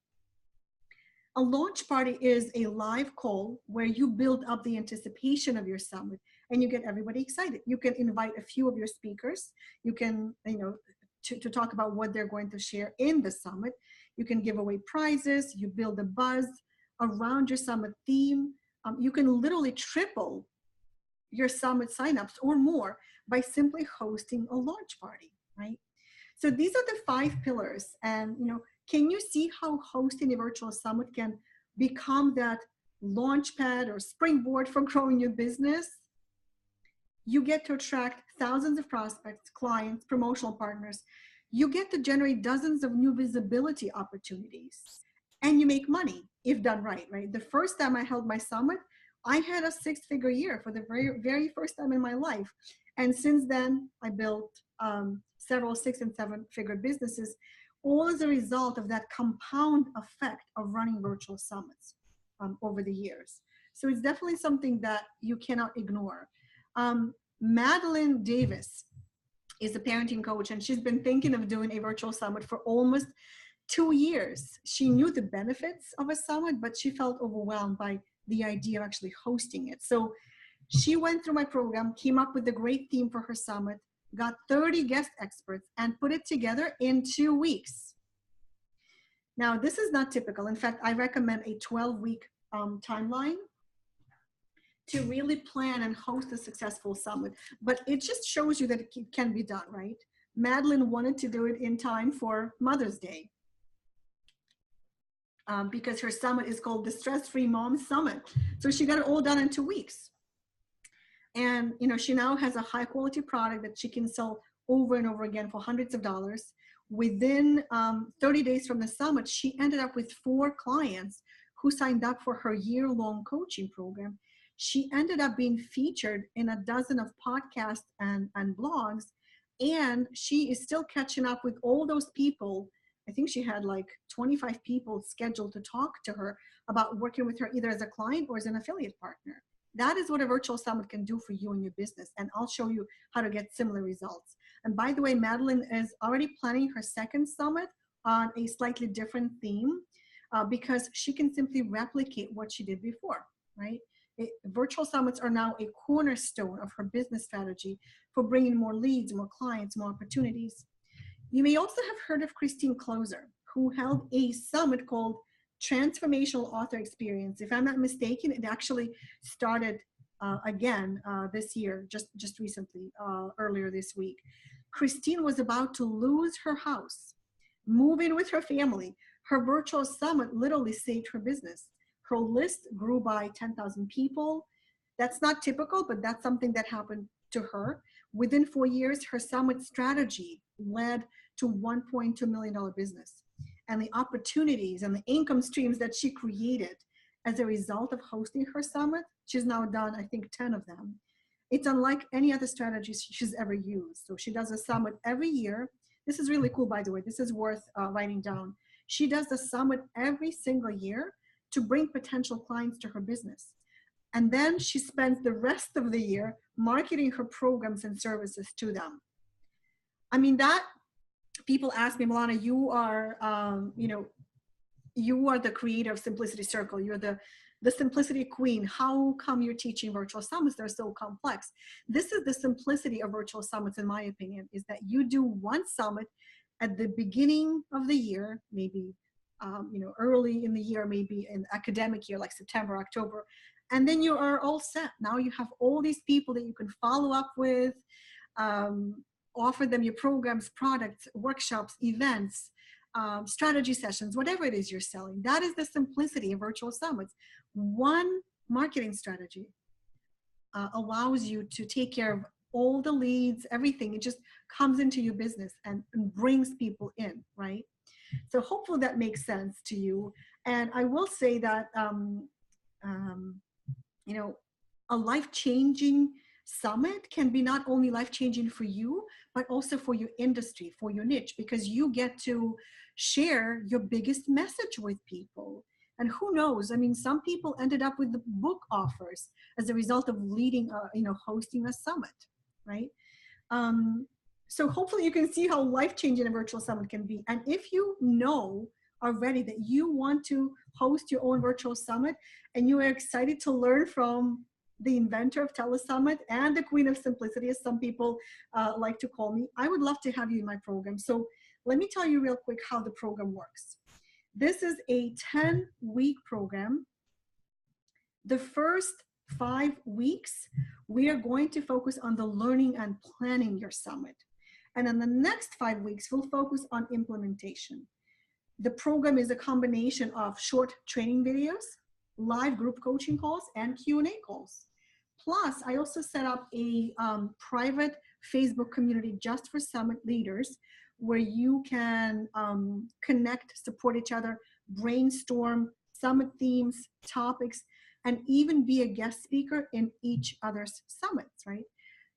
A launch party is a live call where you build up the anticipation of your summit and you get everybody excited. You can invite a few of your speakers. You can, to talk about what they're going to share in the summit. You can give away prizes. You build a buzz around your summit theme. You can literally triple your summit signups or more by simply hosting a launch party, right? So these are the 5 pillars. And, can you see how hosting a virtual summit can become that launch pad or springboard for growing your business? You get to attract thousands of prospects, clients, promotional partners. You get to generate dozens of new visibility opportunities. And you make money if done right? The first time I held my summit, I had a 6-figure year for the very, very first time in my life. And since then, I built several 6- and 7-figure businesses, all as a result of that compound effect of running virtual summits over the years. So it's definitely something that you cannot ignore. Madeline Davis is a parenting coach, and she's been thinking of doing a virtual summit for almost 2 years. She knew the benefits of a summit, but she felt overwhelmed by the idea of actually hosting it. So She went through my program, came up with a great theme for her summit, got 30 guest experts, and put it together in 2 weeks. Now, this is not typical. In fact, I recommend a 12-week timeline to really plan and host a successful summit. But it just shows you that it can be done, right? Madeline wanted to do it in time for Mother's Day because her summit is called the Stress-Free Mom Summit. So she got it all done in 2 weeks. And she now has a high quality product that she can sell over and over again for hundreds of dollars. Within 30 days from the summit, she ended up with 4 clients who signed up for her year-long coaching program. She ended up being featured in a dozen of podcasts and blogs, and she is still catching up with all those people. I think she had like 25 people scheduled to talk to her about working with her either as a client or as an affiliate partner. That is what a virtual summit can do for you and your business, and I'll show you how to get similar results. And by the way, Madeline is already planning her second summit on a slightly different theme because she can simply replicate what she did before, right? Virtual summits are now a cornerstone of her business strategy for bringing more leads, more clients, more opportunities. You may also have heard of Christine Closer, who held a summit called Transformational Author Experience. If I'm not mistaken, it actually started again this year, just recently, earlier this week. Christine was about to lose her house, move in with her family. Her virtual summit literally saved her business. Her list grew by 10,000 people. That's not typical, but that's something that happened to her. Within 4 years, her summit strategy led to $1.2 million business. And the opportunities and the income streams that she created as a result of hosting her summit, she's now done, I think, 10 of them. It's unlike any other strategies she's ever used. So she does a summit every year. This is really cool, by the way. This is worth writing down. She does the summit every single year to bring potential clients to her business. And then she spends the rest of the year marketing her programs and services to them. I mean, that people ask me, Milana, you are, you are the creator of Simplicity Circle. You're the simplicity queen. How come you're teaching virtual summits? They're so complex. This is the simplicity of virtual summits, in my opinion, is that you do one summit at the beginning of the year, maybe early in the year, maybe in academic year, like September, October, and then you are all set. Now you have all these people that you can follow up with, offer them your programs, products, workshops, events, strategy sessions, whatever it is you're selling. That is the simplicity of virtual summits. One marketing strategy allows you to take care of all the leads, everything. It just comes into your business and brings people in, right? So hopefully that makes sense to you. And I will say that, a life-changing summit can be not only life-changing for you, but also for your industry, for your niche, because you get to share your biggest message with people. And who knows? I mean, some people ended up with the book offers as a result of leading, hosting a summit, right? So hopefully you can see how life-changing a virtual summit can be. And if you know already that you want to host your own virtual summit and you are excited to learn from the inventor of Telesummit and the queen of simplicity, as some people like to call me, I would love to have you in my program. So let me tell you real quick how the program works. This is a 10-week program. The first 5 weeks, we are going to focus on the learning and planning your summit. And in the next 5 weeks, we'll focus on implementation. The program is a combination of short training videos, live group coaching calls, and Q&A calls. Plus, I also set up a private Facebook community just for summit leaders where you can connect, support each other, brainstorm summit themes, topics, and even be a guest speaker in each other's summits, right?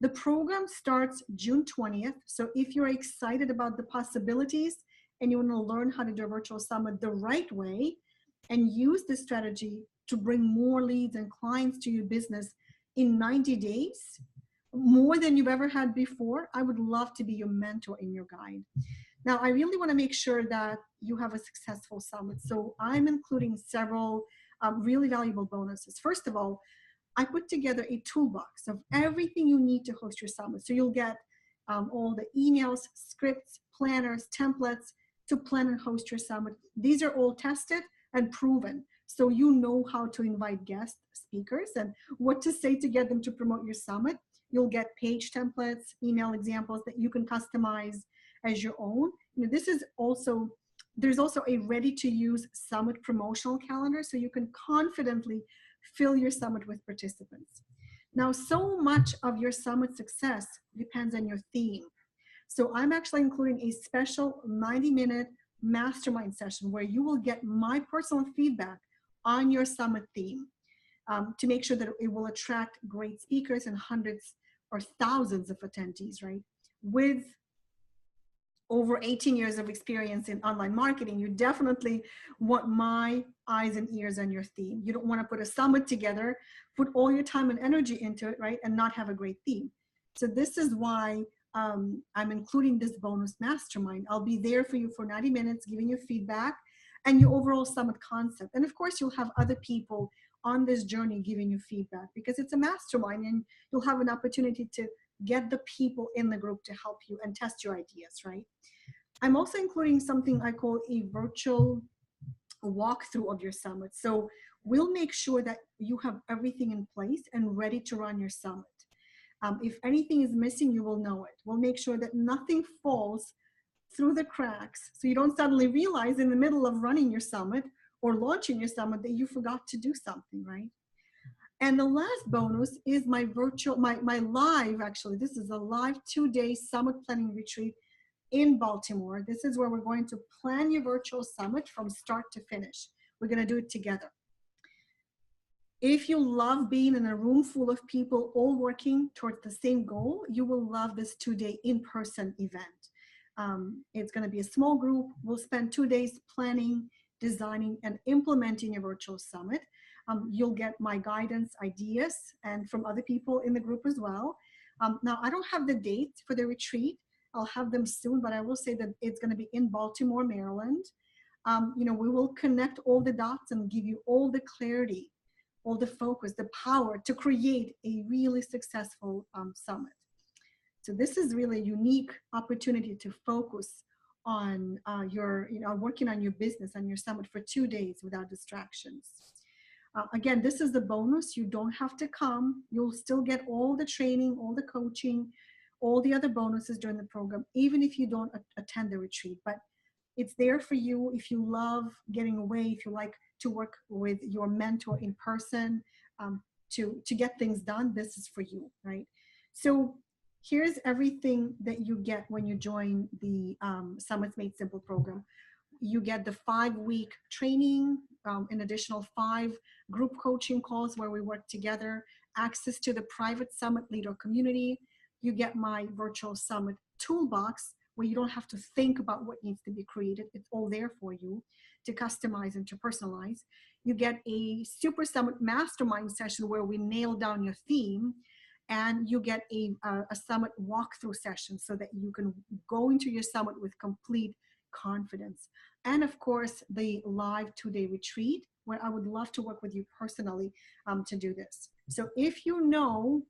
The program starts June 20th. So if you're excited about the possibilities and you want to learn how to do a virtual summit the right way and use this strategy to bring more leads and clients to your business in 90 days, more than you've ever had before, I would love to be your mentor and your guide. Now, I really want to make sure that you have a successful summit. So I'm including several really valuable bonuses. First of all, I put together a toolbox of everything you need to host your summit. So you'll get all the emails, scripts, planners, templates to plan and host your summit. These are all tested and proven. So you know how to invite guest speakers and what to say to get them to promote your summit. You'll get page templates, email examples that you can customize as your own. You know, this is also, there's also a ready-to-use summit promotional calendar, so you can confidently fill your summit with participants. Now, so much of your summit success depends on your theme. So I'm actually including a special 90-minute mastermind session where you will get my personal feedback on your summit theme to make sure that it will attract great speakers and hundreds or thousands of attendees, right? With over 18 years of experience in online marketing, you definitely want my eyes and ears on your theme. You don't want to put a summit together, put all your time and energy into it, right, and not have a great theme. So this is why I'm including this bonus mastermind. I'll be there for you for 90 minutes, giving you feedback and your overall summit concept. And of course, you'll have other people on this journey giving you feedback because it's a mastermind and you'll have an opportunity to get the people in the group to help you and test your ideas, right? I'm also including something I call a virtual walkthrough of your summit. So we'll make sure that you have everything in place and ready to run your summit. If anything is missing, you will know it. We'll make sure that nothing falls through the cracks so you don't suddenly realize in the middle of running your summit or launching your summit that you forgot to do something, right? And the last bonus is my virtual, my live, actually, this is a live 2-day summit planning retreat in Baltimore. This is where we're going to plan your virtual summit from start to finish. We're going to do it together. If you love being in a room full of people all working towards the same goal, you will love this 2-day in-person event. It's going to be a small group. We'll spend 2 days planning, designing, and implementing your virtual summit. You'll get my guidance, ideas, and from other people in the group as well. Now, I don't have the dates for the retreat. I'll have them soon, but I will say that it's going to be in Baltimore, Maryland. You know, we will connect all the dots and give you all the clarity, all the focus, the power to create a really successful summit. So this is really a unique opportunity to focus on working on your business and your summit for 2 days without distractions. Again, this is the bonus. You don't have to come. You'll still get all the training, all the coaching, all the other bonuses during the program, even if you don't attend the retreat. But it's there for you if you love getting away, if you like to work with your mentor in person to get things done, this is for you, right? So here's everything that you get when you join the Summits Made Simple program. You get the 5-week training, an additional 5 group coaching calls where we work together, access to the private summit leader community. You get my virtual summit toolbox where you don't have to think about what needs to be created. It's all there for you to customize and to personalize. You get a super summit mastermind session where we nail down your theme, and you get a summit walkthrough session so that you can go into your summit with complete confidence. And of course, the live 2-day retreat where I would love to work with you personally to do this. So if you know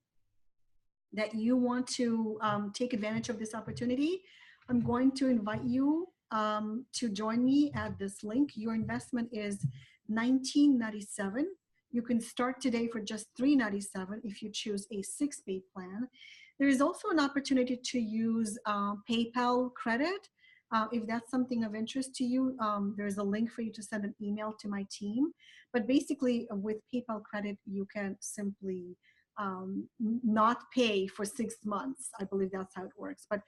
that you want to take advantage of this opportunity, I'm going to invite you to join me at this link. Your investment is $19.97. You can start today for just $3.97 if you choose a 6-pay plan. There is also an opportunity to use PayPal credit. If that's something of interest to you, there's a link for you to send an email to my team. But basically, with PayPal credit, you can simply not pay for 6 months. I believe that's how it works. But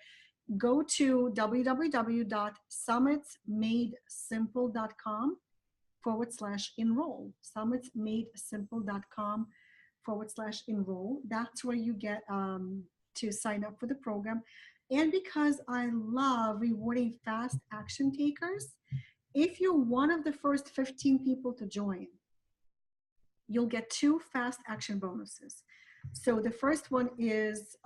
go to www.summitsmadesimple.com/enroll. Summitsmadesimple.com/enroll. That's where you get to sign up for the program. And because I love rewarding fast action takers, if you're one of the first 15 people to join, you'll get 2 fast action bonuses. So the first one is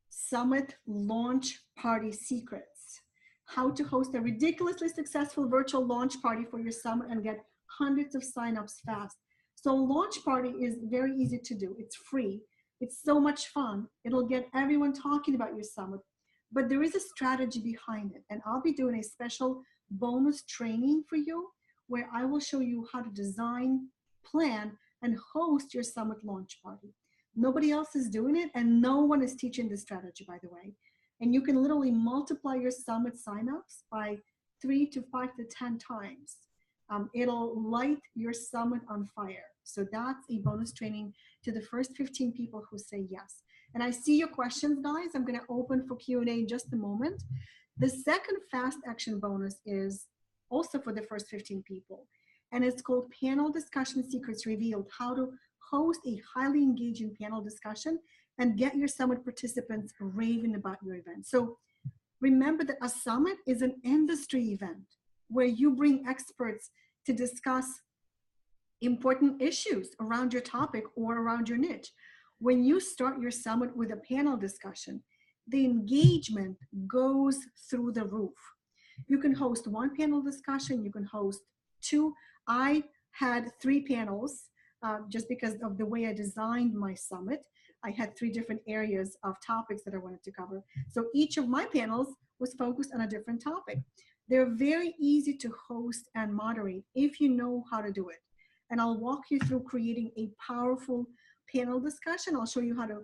Summit Launch Party Secrets. How to host a ridiculously successful virtual launch party for your summit and get hundreds of signups fast. So launch party is very easy to do. It's free. It's so much fun. It'll get everyone talking about your summit. But there is a strategy behind it. And I'll be doing a special bonus training for you where I will show you how to design, plan, and host your summit launch party. Nobody else is doing it, and no one is teaching this strategy, by the way. And you can literally multiply your summit signups by 3 to 5 to 10 times. It'll light your summit on fire. So that's a bonus training to the first 15 people who say yes. And I see your questions, guys. I'm going to open for Q&A in just a moment. The second fast action bonus is also for the first 15 people. And it's called Panel Discussion Secrets Revealed, how to host a highly engaging panel discussion and get your summit participants raving about your event. So remember that a summit is an industry event where you bring experts to discuss important issues around your topic or around your niche. When you start your summit with a panel discussion, the engagement goes through the roof. You can host one panel discussion, you can host two. I had 3 panels just because of the way I designed my summit. I had 3 different areas of topics that I wanted to cover. So each of my panels was focused on a different topic. They're very easy to host and moderate if you know how to do it. And I'll walk you through creating a powerful panel discussion. I'll show you how to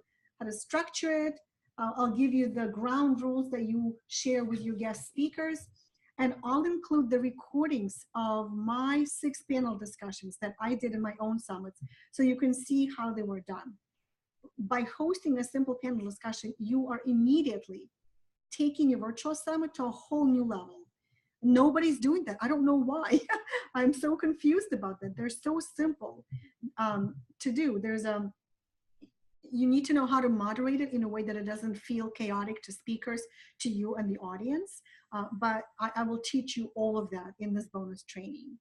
structure it. I'll give you the ground rules that you share with your guest speakers. And I'll include the recordings of my 6 panel discussions that I did in my own summits so you can see how they were done. By hosting a simple panel discussion, you are immediately taking your virtual summit to a whole new level. Nobody's doing that. I don't know why. I'm so confused about that. They're so simple to do. You need to know how to moderate it in a way that it doesn't feel chaotic to speakers, to you and the audience. But I will teach you all of that in this bonus training.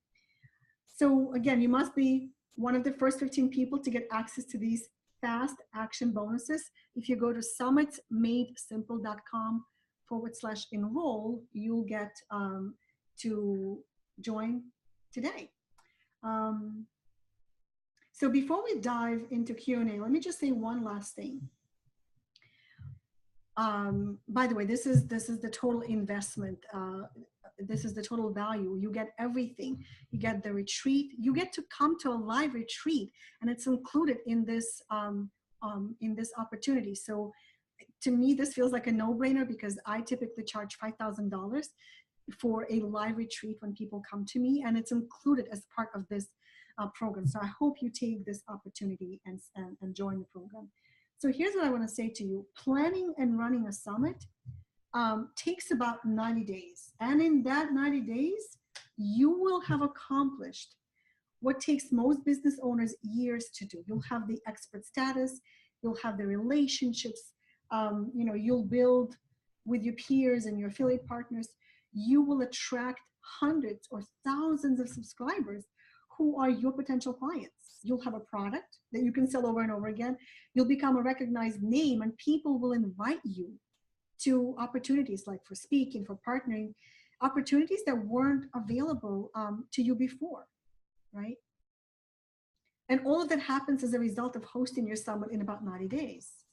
So again, you must be one of the first 15 people to get access to these fast action bonuses. If you go to summitsmadesimple.com/enroll, you'll get to join today. So before we dive into Q&A, let me just say one last thing. By the way, this is the total investment. This is the total value. You get everything. You get the retreat. You get to come to a live retreat, and it's included in this opportunity. So to me, this feels like a no-brainer because I typically charge $5,000 for a live retreat when people come to me, and it's included as part of this program. So I hope you take this opportunity and join the program. So here's what I want to say to you. Planning and running a summit takes about 90 days. And in that 90 days, you will have accomplished what takes most business owners years to do. You'll have the expert status, you'll have the relationships, you'll build with your peers and your affiliate partners. You will attract hundreds or thousands of subscribers who are your potential clients. You'll have a product that you can sell over and over again. You'll become a recognized name, and people will invite you to opportunities like for speaking, for partnering, opportunities that weren't available to you before, right? And all of that happens as a result of hosting your summit in about 90 days.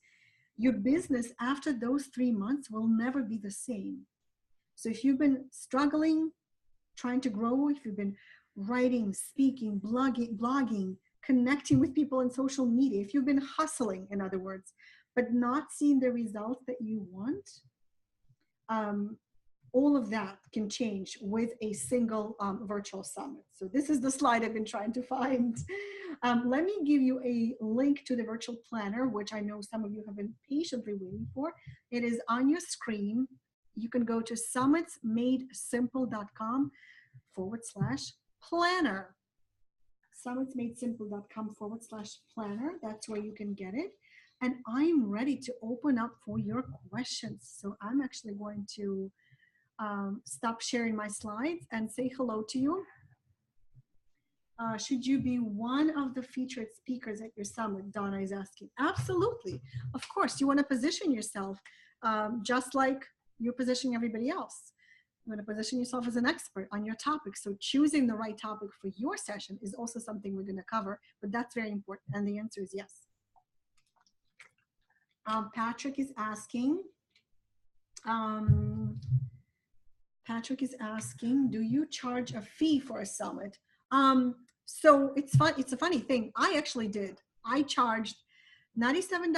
Your business after those 3 months will never be the same. So if you've been struggling, trying to grow, if you've been writing, speaking, blogging, connecting with people on social media, if you've been hustling, in other words, but not seeing the results that you want, all of that can change with a single virtual summit. So this is the slide I've been trying to find. Let me give you a link to the virtual planner, which I know some of you have been patiently waiting for. It is on your screen. You can go to summitsmadesimple.com/planner. summitsmadesimple.com/planner. That's where you can get it. And I'm ready to open up for your questions. So I'm actually going to stop sharing my slides and say hello to you. Should you be one of the featured speakers at your summit? Donna is asking. Absolutely. Of course, you want to position yourself just like you're positioning everybody else. You want to position yourself as an expert on your topic. So choosing the right topic for your session is also something we're going to cover, but that's very important. And the answer is yes. Patrick is asking, do you charge a fee for a summit? So it's fun. It's a funny thing. I actually did. I charged $97,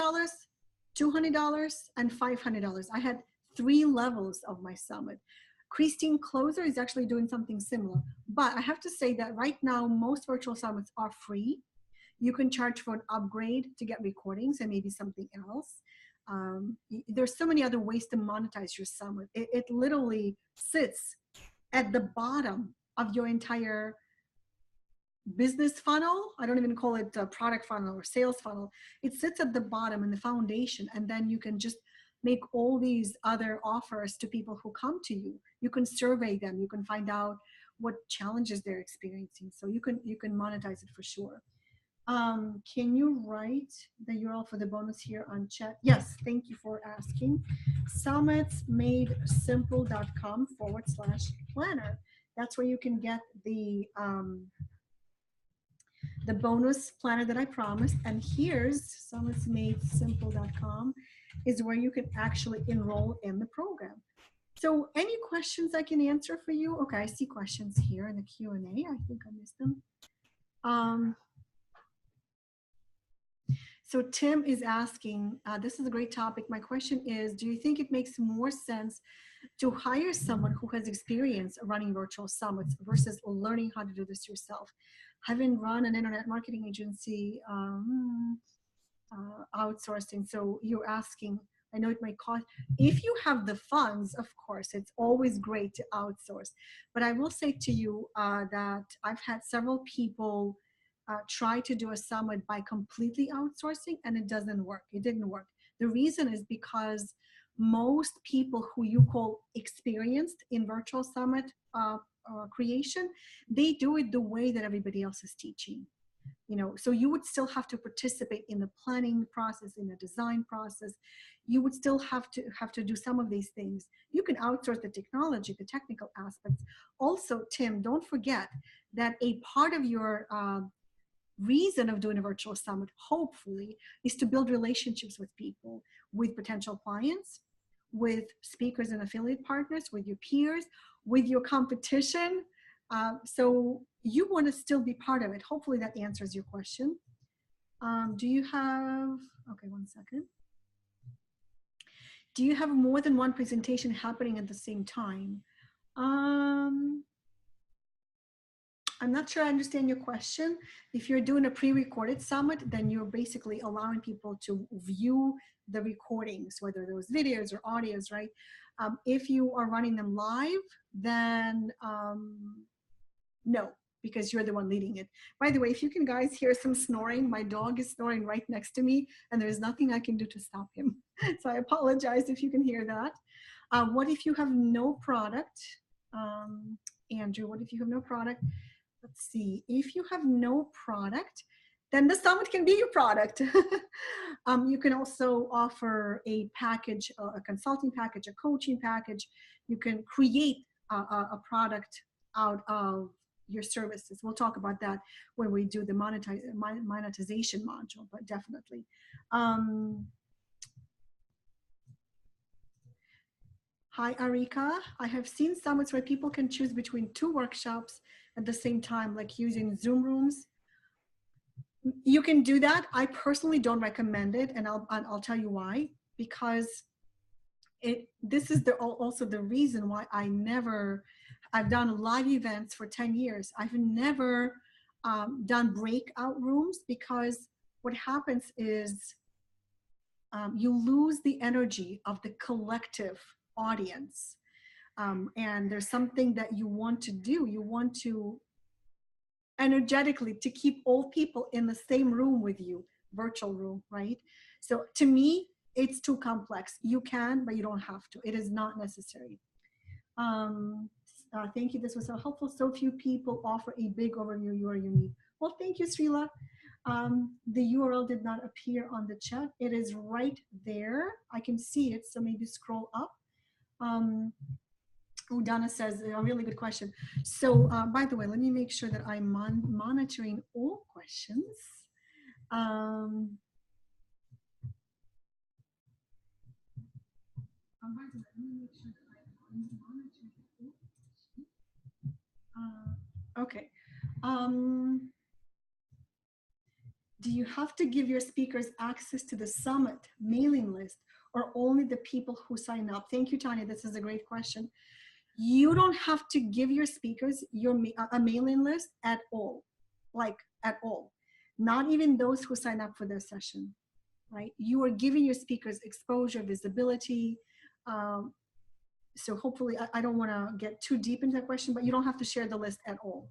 $200, and $500. I had 3 levels of my summit. Christine Closer is actually doing something similar. But I have to say that right now, most virtual summits are free. You can charge for an upgrade to get recordings and maybe something else. There's so many other ways to monetize your summit. It literally sits at the bottom of your entire business funnel. I don't even call it a product funnel or sales funnel. It sits at the bottom in the foundation, and then you can just make all these other offers to people who come to you. You can survey them. You can find out what challenges they're experiencing. So you can monetize it for sure. Can you write the URL for the bonus here on chat? Yes, thank you for asking. summitsmadesimple.com/planner. That's where you can get the bonus planner that I promised. And here's summitsmadesimple.com is where you can actually enroll in the program. So any questions I can answer for you? Okay, I see questions here in the Q&A. I think I missed them. So Tim is asking, this is a great topic. My question is, do you think it makes more sense to hire someone who has experience running virtual summits versus learning how to do this yourself? Having run an internet marketing agency, outsourcing, so you're asking, I know it might cost, if you have the funds, of course, it's always great to outsource. But I will say to you that I've had several people try to do a summit by completely outsourcing, and it doesn't work. It didn't work. The reason is because most people who you call experienced in virtual summit creation, they do it the way that everybody else is teaching. You know, so you would still have to participate in the planning process, in the design process. You would still have to do some of these things. You can outsource the technology, the technical aspects. Also, Tim, don't forget that a part of your reason of doing a virtual summit, hopefully, is to build relationships with people, with potential clients, with speakers and affiliate partners, with your peers, with your competition. So you want to still be part of it. Hopefully that answers your question. Do you have, okay, one second. Do you have more than one presentation happening at the same time? I'm not sure I understand your question. If you're doing a pre-recorded summit, then you're basically allowing people to view the recordings, whether those videos or audios, right? If you are running them live, then no, because you're the one leading it. By the way, if you can guys hear some snoring, my dog is snoring right next to me, and there's nothing I can do to stop him. So I apologize if you can hear that. What if you have no product? Andrew, what if you have no product? Let's see, if you have no product, then the summit can be your product. You can also offer a package, a consulting package, a coaching package. You can create a product out of your services. We'll talk about that when we do the monetization module, but definitely. Hi, Arika. I have seen summits where people can choose between 2 workshops at the same time, like using Zoom rooms. You can do that. I personally don't recommend it, and I'll tell you why. Because this is also the reason why I've done live events for 10 years. I've never done breakout rooms, because what happens is you lose the energy of the collective audience. And there's something that you want to do. You want to energetically to keep all people in the same room with you, virtual room, right? So to me, it's too complex. You can, but you don't have to. It is not necessary. Thank you. This was so helpful. So few people offer a big overview. You are unique. Well, thank you, Srila. The URL did not appear on the chat. It is right there. I can see it, so maybe scroll up. Oh, Donna says a really good question. So, by the way, let me make sure that I'm monitoring all questions. By the way, let me make sure that I'm monitoring all questions. Okay. Do you have to give your speakers access to the summit mailing list or only the people who sign up? Thank you, Tanya. This is a great question. You don't have to give your speakers a mailing list at all, like at all. Not even those who sign up for their session, right? You are giving your speakers exposure, visibility. So hopefully, I don't want to get too deep into that question, but you don't have to share the list at all.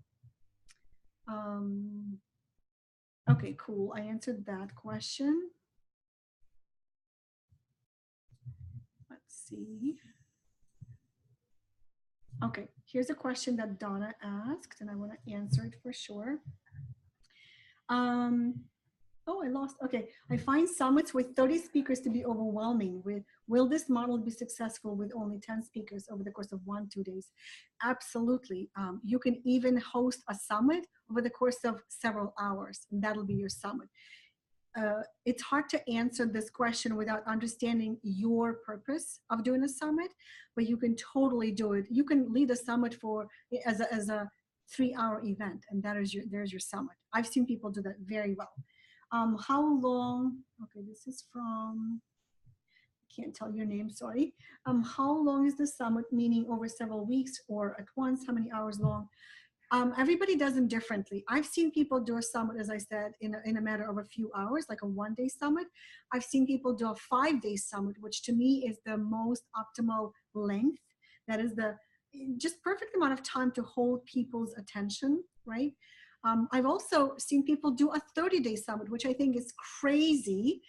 Okay, cool. I answered that question. Let's see. Okay, here's a question that Donna asked, and I want to answer it for sure. Oh, I lost. Okay, I find summits with 30 speakers to be overwhelming. Will this model be successful with only 10 speakers over the course of 1-2 days? Absolutely. You can even host a summit over the course of several hours, and that'll be your summit. It's hard to answer this question without understanding your purpose of doing a summit, but you can totally do it. You can lead a summit as a 3-hour event, and there's your summit. I've seen people do that very well. How long? Okay, this is from, I can't tell your name, sorry. How long is the summit, meaning over several weeks or at once? How many hours long? Everybody does them differently. I've seen people do a summit, as I said, in a matter of a few hours, like a 1-day summit. I've seen people do a 5-day summit, which to me is the most optimal length. That is the just perfect amount of time to hold people's attention, right? I've also seen people do a 30-day summit, which I think is crazy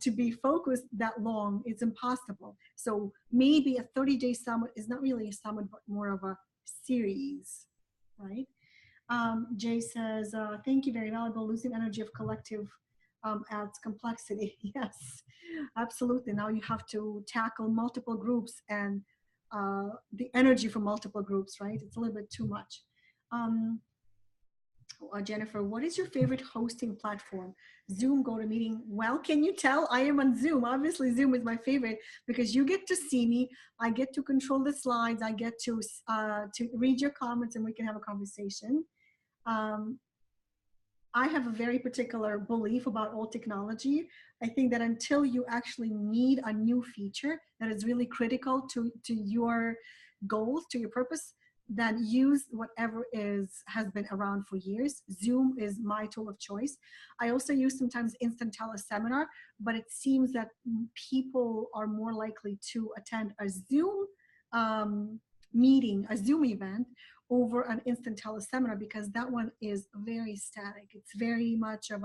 to be focused that long. It's impossible. So maybe a 30-day summit is not really a summit, but more of a series, right? Jay says, thank you, very valuable. Losing energy of collective adds complexity. Yes, absolutely. Now you have to tackle multiple groups and the energy for multiple groups, right? It's a little bit too much. Jennifer, what is your favorite hosting platform? Zoom, GoToMeeting? Well, can you tell? I am on Zoom. Obviously, Zoom is my favorite because you get to see me. I get to control the slides. I get to read your comments and we can have a conversation. I have a very particular belief about all technology. I think that until you actually need a new feature that is really critical to your goals, to your purpose, then use whatever has been around for years. Zoom is my tool of choice. I also use sometimes instant teleseminar, but it seems that people are more likely to attend a Zoom meeting, a Zoom event, over an instant teleseminar because that one is very static. It's very much of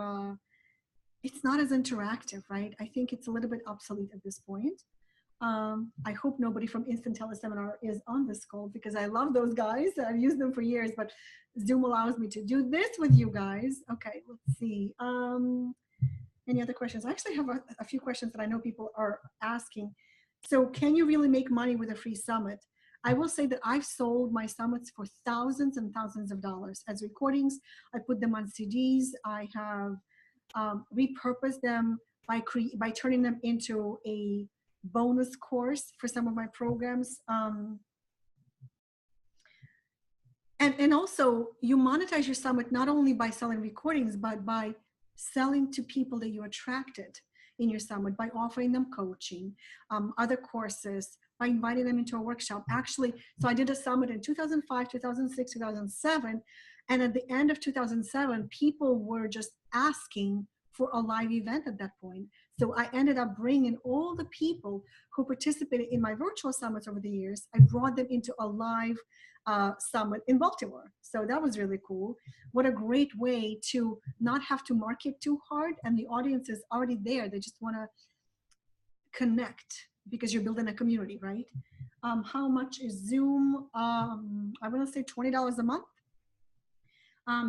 it's not as interactive, right? I think it's a little bit obsolete at this point. I hope nobody from Instant Teleseminar is on this call because I love those guys. I've used them for years, but Zoom allows me to do this with you guys. Okay, let's see. Any other questions? I actually have a few questions that I know people are asking. So can you really make money with a free summit? I will say that I've sold my summits for thousands and thousands of dollars as recordings. I put them on CDs. I have repurposed them by turning them into a bonus course for some of my programs. And also you monetize your summit not only by selling recordings, but by selling to people that you attracted in your summit, by offering them coaching, other courses, by inviting them into a workshop. Actually, so I did a summit in 2005, 2006, 2007. And at the end of 2007, people were just asking for a live event at that point. So I ended up bringing all the people who participated in my virtual summits over the years. I brought them into a live summit in Baltimore. So that was really cool. What a great way to not have to market too hard, and the audience is already there. They just want to connect because you're building a community, right? How much is Zoom? I want to say $20 a month.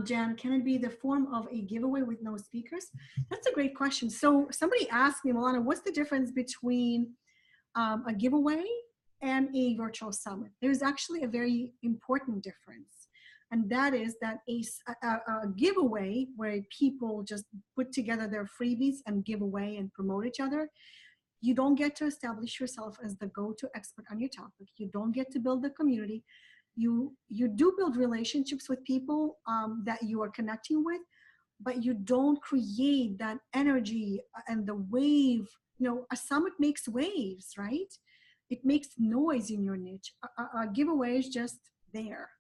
Jan, can it be the form of a giveaway with no speakers? That's a great question. So somebody asked me, Milana, what's the difference between a giveaway and a virtual summit. There's actually a very important difference. And that is that a giveaway where people just put together their freebies and give away and promote each other, you don't get to establish yourself as the go-to expert on your topic. You don't get to build the community. You do build relationships with people that you are connecting with, but you don't create that energy and the wave. You know, a summit makes waves, right? It makes noise in your niche. A giveaway is just there.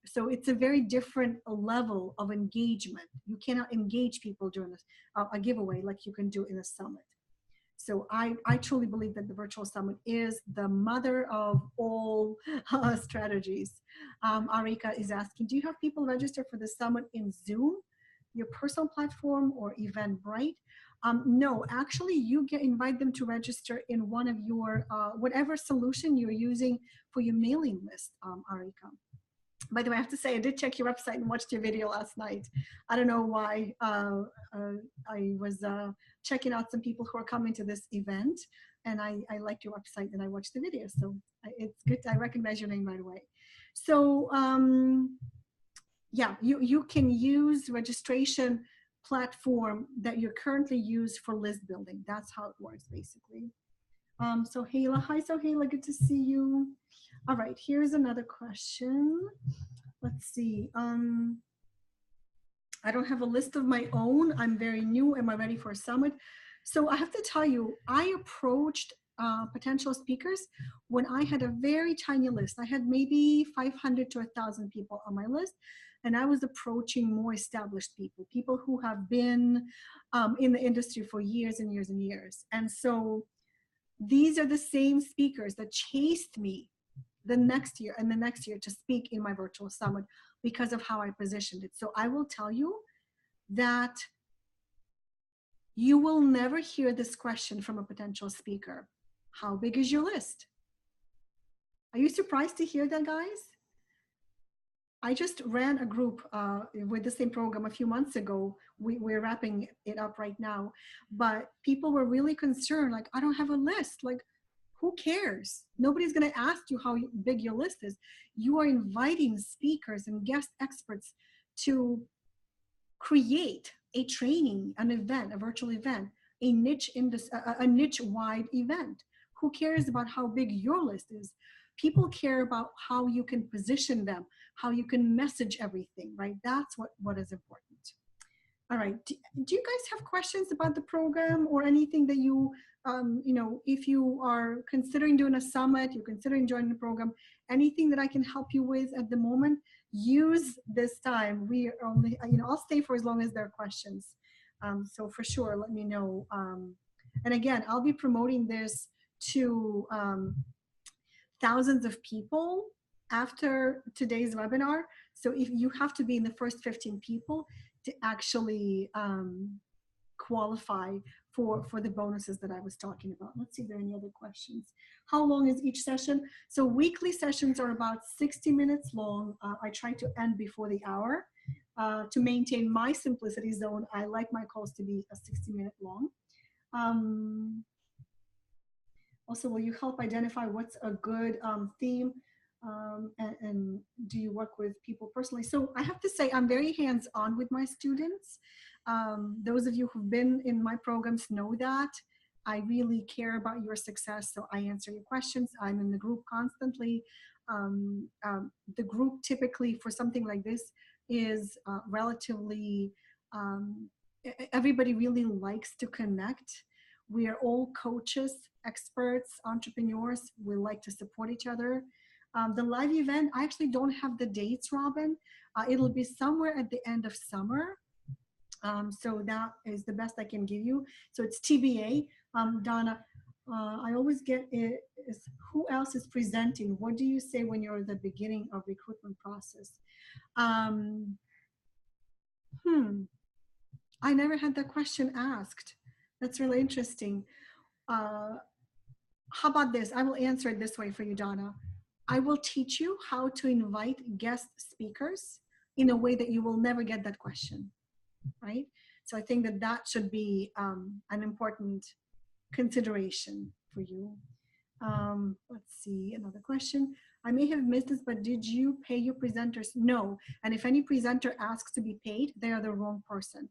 So it's a very different level of engagement. You cannot engage people during a giveaway like you can do in a summit. So I truly believe that the virtual summit is the mother of all strategies. Arika is asking, do you have people register for the summit in Zoom, your personal platform, or Eventbrite? No, actually, invite them to register in one of your, whatever solution you're using for your mailing list, Arika. By the way, I have to say, I did check your website and watched your video last night. I don't know why. I was checking out some people who are coming to this event, and I liked your website and I watched the video. So it's good. I recognize your name right away. So yeah, you can use registration platform that you currently use for list building. That's how it works, basically. So Hayla, hi, so Hayla, good to see you. All right, here's another question. Let's see. I don't have a list of my own. I'm very new. Am I ready for a summit? So I have to tell you, I approached potential speakers when I had a very tiny list. I had maybe 500 to 1,000 people on my list, and I was approaching more established people, people who have been in the industry for years and years and years. And so these are the same speakers that chased me the next year and the next year to speak in my virtual summit because of how I positioned it. So I will tell you that you will never hear this question from a potential speaker. How big is your list? Are you surprised to hear that, guys? I just ran a group with the same program a few months ago. We're wrapping it up right now, but people were really concerned, like, I don't have a list. Like, who cares? Nobody's going to ask you how big your list is. You are inviting speakers and guest experts to create a training, an event, a virtual event, a niche-wide event. Who cares about how big your list is? People care about how you can position them, how you can message everything, right? That's what is important. All right, do you guys have questions about the program or anything that you know, if you are considering doing a summit, you're considering joining the program, anything that I can help you with at the moment, use this time. We are only, you know, I'll stay for as long as there are questions. So for sure, let me know. And again, I'll be promoting this to thousands of people after today's webinar. So if you have to be in the first 15 people to actually qualify for the bonuses that I was talking about. Let's see if there are any other questions. How long is each session? So weekly sessions are about 60 minutes long. I try to end before the hour to maintain my simplicity zone. I like my calls to be a 60-minute long. Also, will you help identify what's a good theme? And do you work with people personally? So I have to say, I'm very hands-on with my students. Those of you who've been in my programs know that. I really care about your success, so I answer your questions. I'm in the group constantly. The group typically for something like this is relatively, everybody really likes to connect. We are all coaches, experts, entrepreneurs. We like to support each other. The live event, I actually don't have the dates, Robin. It'll be somewhere at the end of summer. So that is the best I can give you. So it's TBA. Donna, I always get it, who else is presenting? What do you say when you're at the beginning of recruitment process? I never had that question asked. That's really interesting. How about this? I will answer it this way for you, Donna. I will teach you how to invite guest speakers in a way that you will never get that question, right? So I think that that should be an important consideration for you. Let's see, another question. I may have missed this, but did you pay your presenters? No. And if any presenter asks to be paid, they are the wrong person.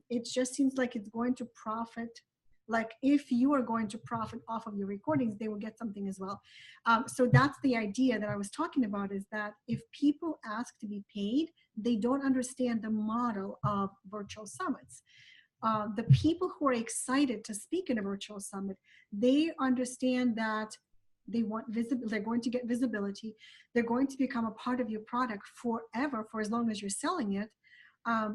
It just seems like it's going to profit. Like if you are going to profit off of your recordings, they will get something as well. So that's the idea that I was talking about, is that if people ask to be paid, they don't understand the model of virtual summits. The people who are excited to speak in a virtual summit, they understand that they want visibility, they're going to get visibility, they're going to become a part of your product forever, for as long as you're selling it.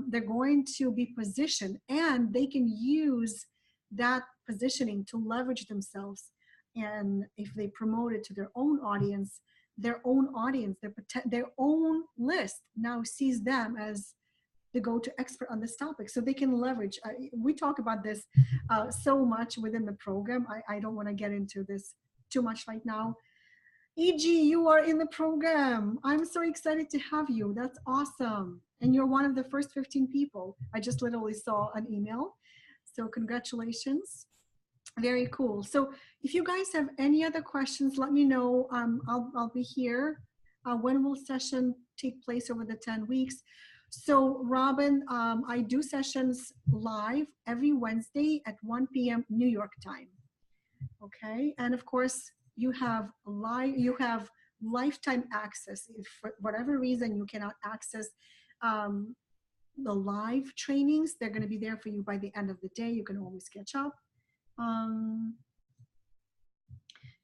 They're going to be positioned, and they can use that positioning to leverage themselves. And if they promote it to their own audience, their own list now sees them as the go-to expert on this topic, so they can leverage. We talk about this so much within the program. I don't want to get into this too much right now. EG, you are in the program. I'm so excited to have you. That's awesome. And you're one of the first 15 people. I just literally saw an email. So congratulations. Very cool. So if you guys have any other questions, let me know. I'll be here. When will session take place over the 10 weeks? So Robin, I do sessions live every Wednesday at 1 p.m. New York time. Okay, and of course you have lifetime access. If for whatever reason you cannot access the live trainings, they're going to be there for you by the end of the day. You can always catch up.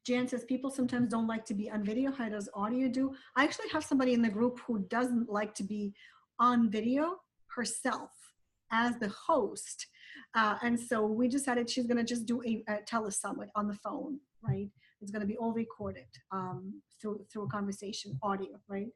Jan says people sometimes don't like to be on video. How does audio do? I actually have somebody in the group who doesn't like to be on video herself as the host. And so we decided she's going to just do a telesummit on the phone, right? It's going to be all recorded through a conversation, audio, right?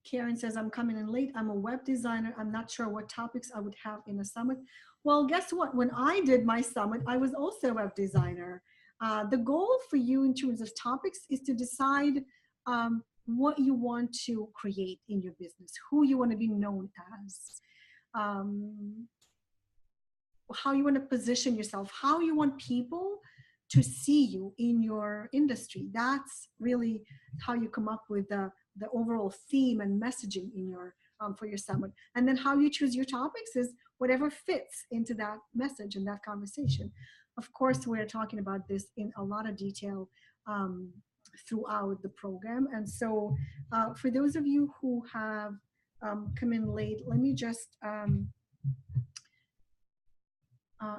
Karen says, I'm coming in late. I'm a web designer. I'm not sure what topics I would have in a summit. Well, guess what? When I did my summit, I was also a web designer. The goal for you in terms of topics is to decide what you want to create in your business, who you want to be known as, how you want to position yourself, how you want people to see you in your industry. That's really how you come up with the overall theme and messaging in your for your summit. And then how you choose your topics is whatever fits into that message and that conversation. Of course, we're talking about this in a lot of detail throughout the program. And so for those of you who have come in late, let me just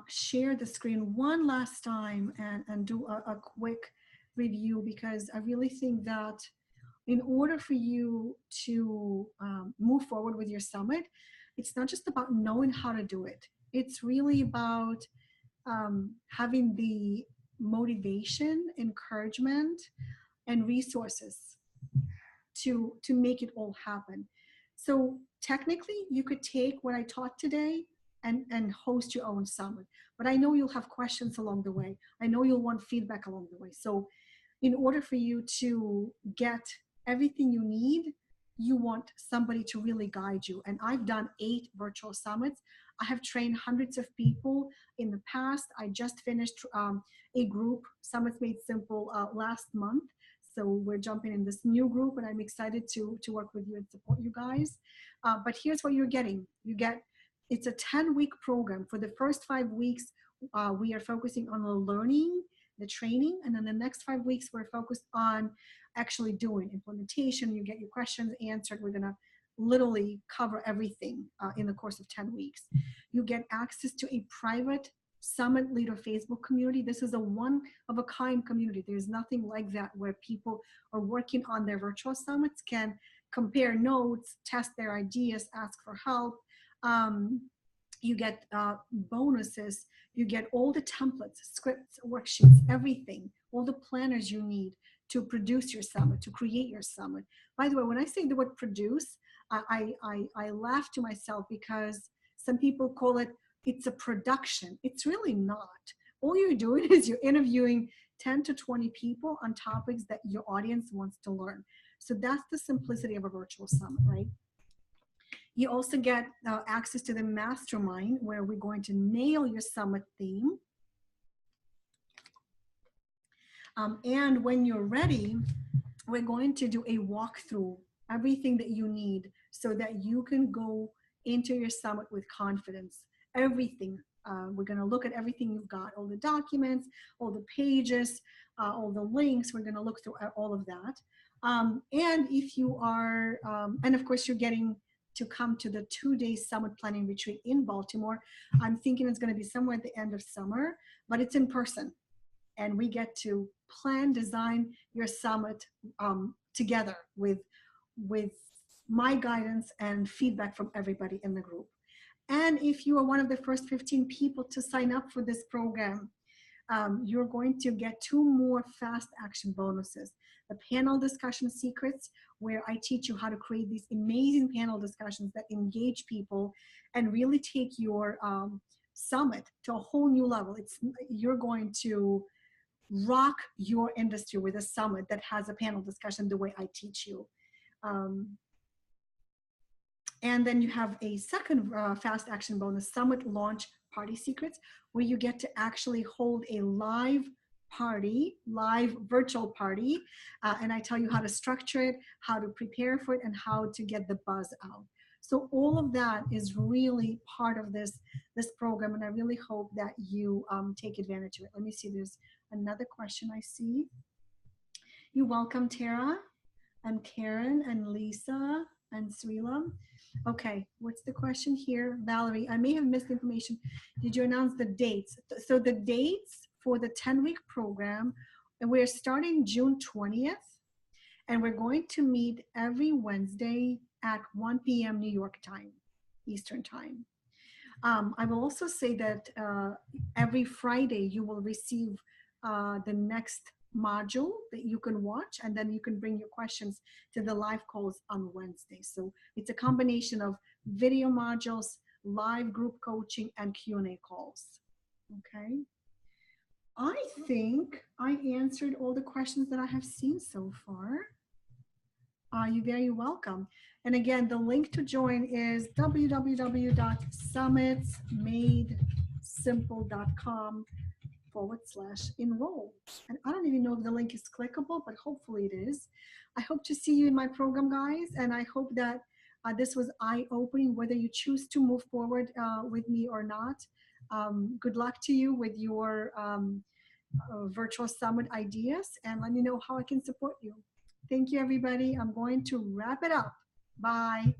share the screen one last time and do a quick review, because I really think that in order for you to move forward with your summit, it's not just about knowing how to do it. It's really about having the motivation, encouragement, and resources to make it all happen. So technically, you could take what I taught today and host your own summit. But I know you'll have questions along the way. I know you'll want feedback along the way. So in order for you to get everything you need, you want somebody to really guide you. And I've done 8 virtual summits. I have trained hundreds of people in the past. I just finished a group, Summits Made Simple, last month. So we're jumping in this new group, and I'm excited to work with you and support you guys. But here's what you're getting. It's a 10-week program. For the first 5 weeks, we are focusing on the learning, the training, and then the next 5 weeks, we're focused on actually doing implementation. You get your questions answered. We're gonna literally cover everything in the course of 10 weeks. You get access to a private Summit Leader Facebook community. This is a one-of-a-kind community. There's nothing like that, where people are working on their virtual summits, can compare notes, test their ideas, ask for help. You get bonuses. You get all the templates, scripts, worksheets, everything, all the planners you need to produce your summit, to create your summit. By the way, when I say the word produce, I laugh to myself, because some people call it's a production. It's really not. All you're doing is you're interviewing 10 to 20 people on topics that your audience wants to learn. So that's the simplicity of a virtual summit, right? You also get access to the mastermind, where we're going to nail your summit theme. And when you're ready, we're going to do a walkthrough, everything that you need so that you can go into your summit with confidence. Everything. We're going to look at everything you've got, all the documents, all the pages, all the links. We're going to look through all of that. And if you are, and of course, you're getting to come to the 2-day summit planning retreat in Baltimore. I'm thinking it's going to be somewhere at the end of summer, but it's in person. And we get to plan, design your summit together with my guidance and feedback from everybody in the group. And if you are one of the first 15 people to sign up for this program, you're going to get 2 more fast action bonuses. The panel discussion secrets, where I teach you how to create these amazing panel discussions that engage people and really take your summit to a whole new level. You're going to rock your industry with a summit that has a panel discussion the way I teach you. And then you have a second fast action bonus, summit launch party secrets, where you get to actually hold a live party, live virtual party. And I tell you how to structure it, how to prepare for it, and how to get the buzz out. So all of that is really part of this program, and I really hope that you take advantage of it. Let me see, there's another question I see. You're welcome, Tara, and Karen, and Lisa, and Srila. Okay, what's the question here? Valerie, I may have missed the information. Did you announce the dates? So the dates for the 10-week program, and we're starting June 20th, and we're going to meet every Wednesday at 1 p.m. New York time, Eastern time. I will also say that every Friday you will receive the next module that you can watch, and then you can bring your questions to the live calls on Wednesday. So it's a combination of video modules, live group coaching, and Q&A calls. Okay. I think I answered all the questions that I have seen so far. You're very welcome. And again, the link to join is www.summitsmadesimple.com/enroll. And I don't even know if the link is clickable, but hopefully it is. I hope to see you in my program, guys. And I hope that this was eye-opening, whether you choose to move forward with me or not. Good luck to you with your virtual summit ideas, and let me know how I can support you. Thank you, everybody. I'm going to wrap it up. Bye.